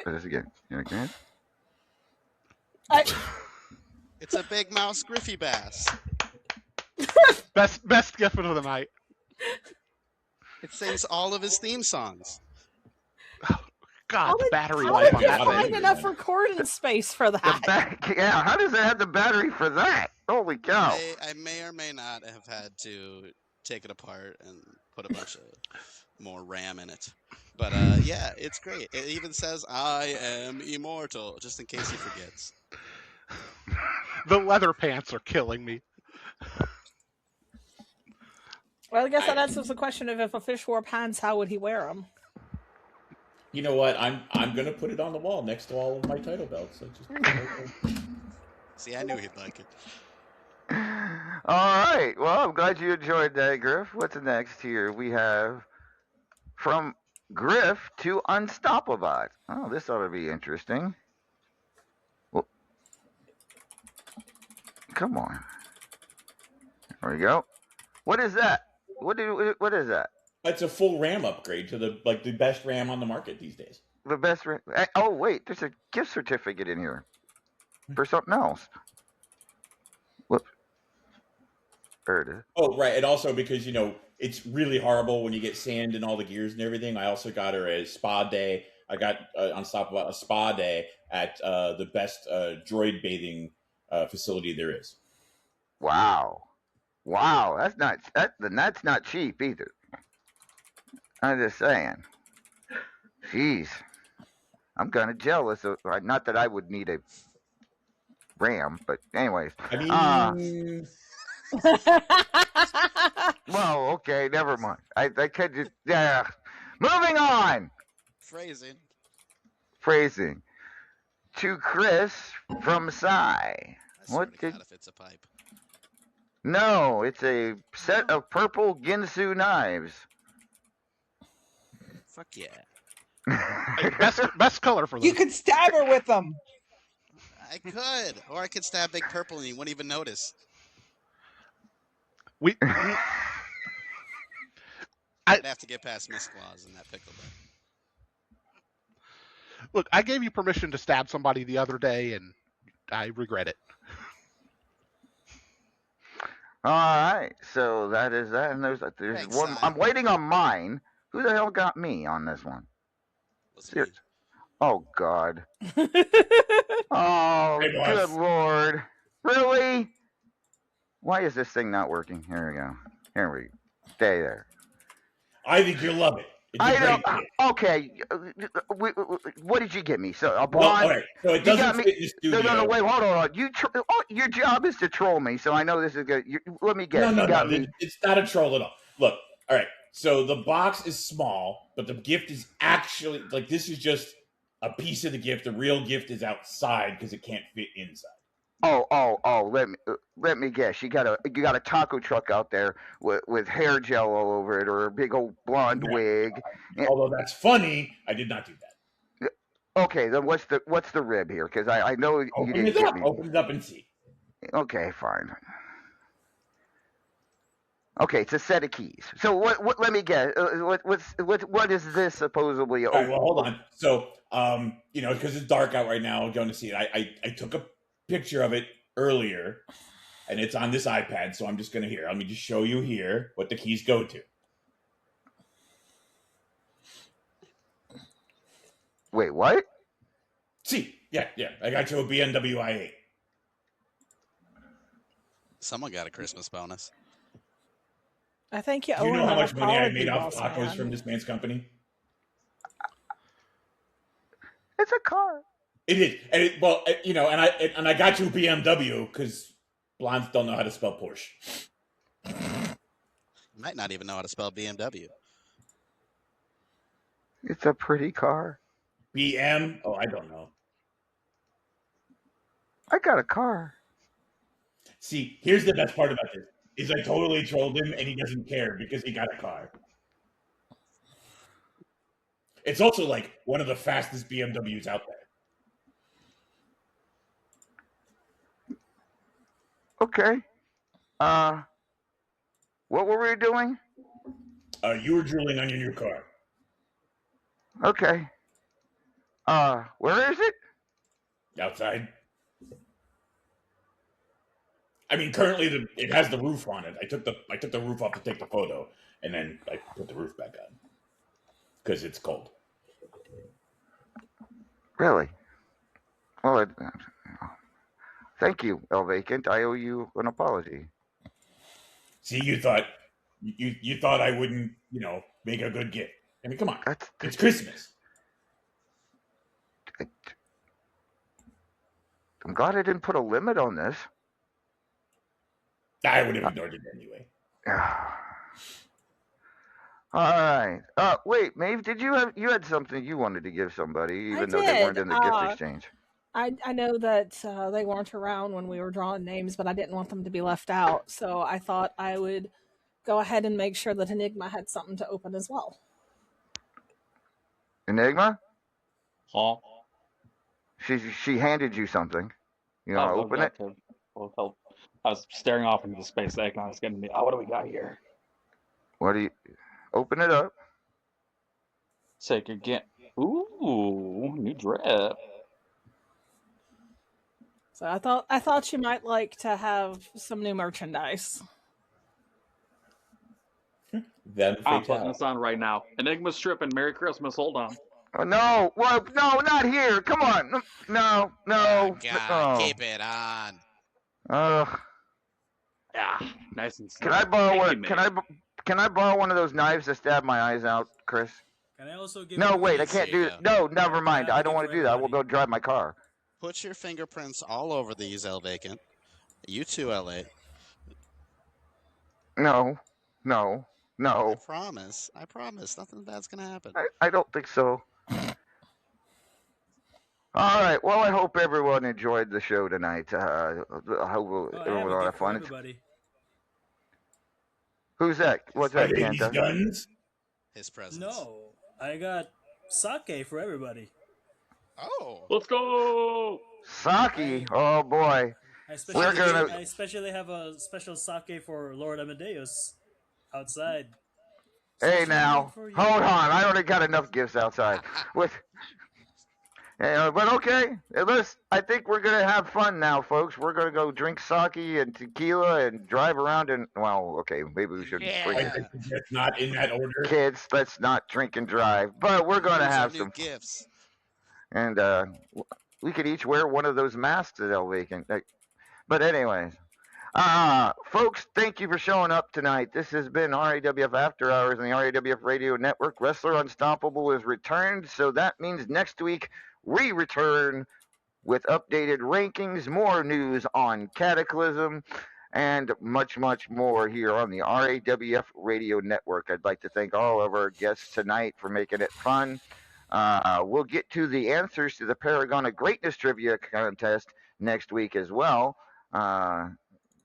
Try this again. Okay. It's a big mouse Griffy Bass. Best gift of the night. It sings all of his theme songs. God, the battery How life did on you that find thing. enough recording space for that? Yeah, how does it have the battery for that? Holy cow. I may or may not have had to take it apart and put a bunch of more RAM in it. But yeah, it's great. It even says, "I am immortal," just in case he forgets. The leather pants are killing me. Well, I guess that answers the question of if a fish wore pants, how would he wear them? You know what? I'm gonna put it on the wall next to all of my title belts. So just See, I knew he'd like it. All right. Well, I'm glad you enjoyed that, Griff. What's next here? We have from Griff to Unstoppable. Oh, this ought to be interesting. Well, come on. There we go. What is that? What is that? It's a full RAM upgrade to the best RAM on the market these days. The best. Oh wait, there's a gift certificate in here for something else. Whoop. There it is. Oh, right. And also because, it's really horrible when you get sand in all the gears and everything. I also got her a spa day. I got Unstoppable a spa day at the best droid bathing facility there is. Wow. That's not cheap either. I'm just saying. Jeez. I'm kind of jealous of, not that I would need a RAM, but anyways. I mean, well, okay, never mind. I could just, yeah. Moving on. Phrasing. To Chris from Psy. What did? God, if it's a pipe. No, it's a set of purple Ginsu knives. Fuck yeah. Hey, best color for them. You could stab her with them. I could, or I could stab Big Purple and you wouldn't even notice. I'd have to get past Miss Claus and that pickle bit. Look, I gave you permission to stab somebody the other day, and I regret it. All right, so that is that, and there's Thanks, one. I'm waiting on mine. Who the hell got me on this one? Oh God. Oh, good Lord. Really? Why is this thing not working? Here we go. Here we go. Stay there. I think you'll love it. I know. Okay. What did you get me? So a blonde. All right. So it doesn't fit in the studio. No. Wait. Hold on. Your job is to troll me, so I know this is good. Let me guess. No. It's not a troll at all. Look. All right. So the box is small, but the gift is actually this is just a piece of the gift. The real gift is outside because it can't fit inside. Oh! Let me guess. You got a taco truck out there with hair gel all over it, or a big old blonde wig. Although that's funny, I did not do that. Okay, then what's the rib here? Because I know you didn't get me. Open it up and see. Okay, fine. Okay, it's a set of keys. So what? Let me guess. What is this supposedly? All right, well, hold on. So because it's dark out right now, I'm going to see it. I took a picture of it earlier, and it's on this iPad. So I'm just going to let me just show you here what the keys go to. Wait, what? See, yeah. I got you a BMW i8. Someone got a Christmas bonus. I think you Do owe you know him how an much money I apology, made off boss tacos man. from this man's company? It's a car. It is, and I got you a BMW because blondes don't know how to spell Porsche. You might not even know how to spell BMW. It's a pretty car. BM? Oh, I don't know. I got a car. See, here's the best part about this. Is I totally trolled him and he doesn't care because he got a car. It's also one of the fastest BMWs out there. Okay. What were we doing? You were drooling on your new car. Okay. Where is it? Outside. I mean, currently it has the roof on it. I took the roof off to take the photo, and then I put the roof back on because it's cold. Really? Well, thank you, El Vacant. I owe you an apology. See, you thought I wouldn't, make a good gift. I mean, come on, it's Christmas. I'm glad I didn't put a limit on this. I would have ignored it anyway. All right. Wait, Maeve, you had something you wanted to give somebody, even though they weren't in the gift exchange? I know that they weren't around when we were drawing names, but I didn't want them to be left out. So I thought I would go ahead and make sure that Enigma had something to open as well. Enigma? Huh? She handed you something. You Oh, want to what open was it? that? Well, I was staring off into the space. The eggnog was getting me. Oh, what do we got here? What do you open it up? Take again. Ooh, new drip. So I thought you might like to have some new merchandise. Then I'm fatal. putting this on right now. Enigma strip and Merry Christmas. Hold on. Oh, no, well, no, not here. Come on, no, Oh, no. God, Oh. keep it on. Yeah, nice and Can slow. I borrow Thank one? you, Can I borrow one of those knives to stab my eyes out, Chris? Can I also give No, you wait, I guys? can't There you do. go. No, never Can I mind. have I a don't gift want for to do that. I will everybody? go drive my car. Put your fingerprints all over these, El Vacant. You too, LA. No, I no. promise. I promise. Nothing bad's going to happen. I don't think so. All right. Well, I hope everyone enjoyed the show tonight. I hope Oh, I have everyone a had gift for fun. everybody. Who's that? What's Are that, they these Kenta? guns? His presence. No, I got sake for everybody. Oh. Let's go. Saki. Oh boy. I We're gonna. especially have a special sake for Lord Amadeus outside. Hey Specially made now, for you. hold on. I already got enough gifts outside. With, but okay. I think we're gonna have fun now, folks. We're gonna go drink sake and tequila and drive around and well, okay, maybe we shouldn't I bring Yeah. think that's not in that order. kids. Let's not drink and drive. But we're gonna Use our have new some, gifts. and we could each wear one of those masks that they'll vacant. But anyways. Folks, thank you for showing up tonight. This has been RAWF After Hours on the RAWF Radio Network. Wrestler Unstoppable is returned, so that means next week we return with updated rankings, more news on Cataclysm, and much, much more here on the RAWF Radio Network. I'd like to thank all of our guests tonight for making it fun. We'll get to the answers to the Paragon of Greatness Trivia Contest next week as well.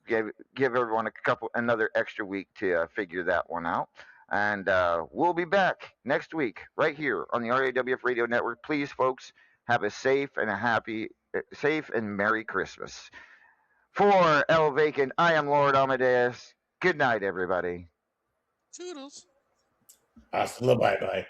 Give everyone another extra week to figure that one out. And we'll be back next week right here on the RAWF Radio Network. Please, folks, have a safe and Merry Christmas. For El Vacant, I am Lord Amadeus. Good night, everybody. Toodles. Hasta la bye bye.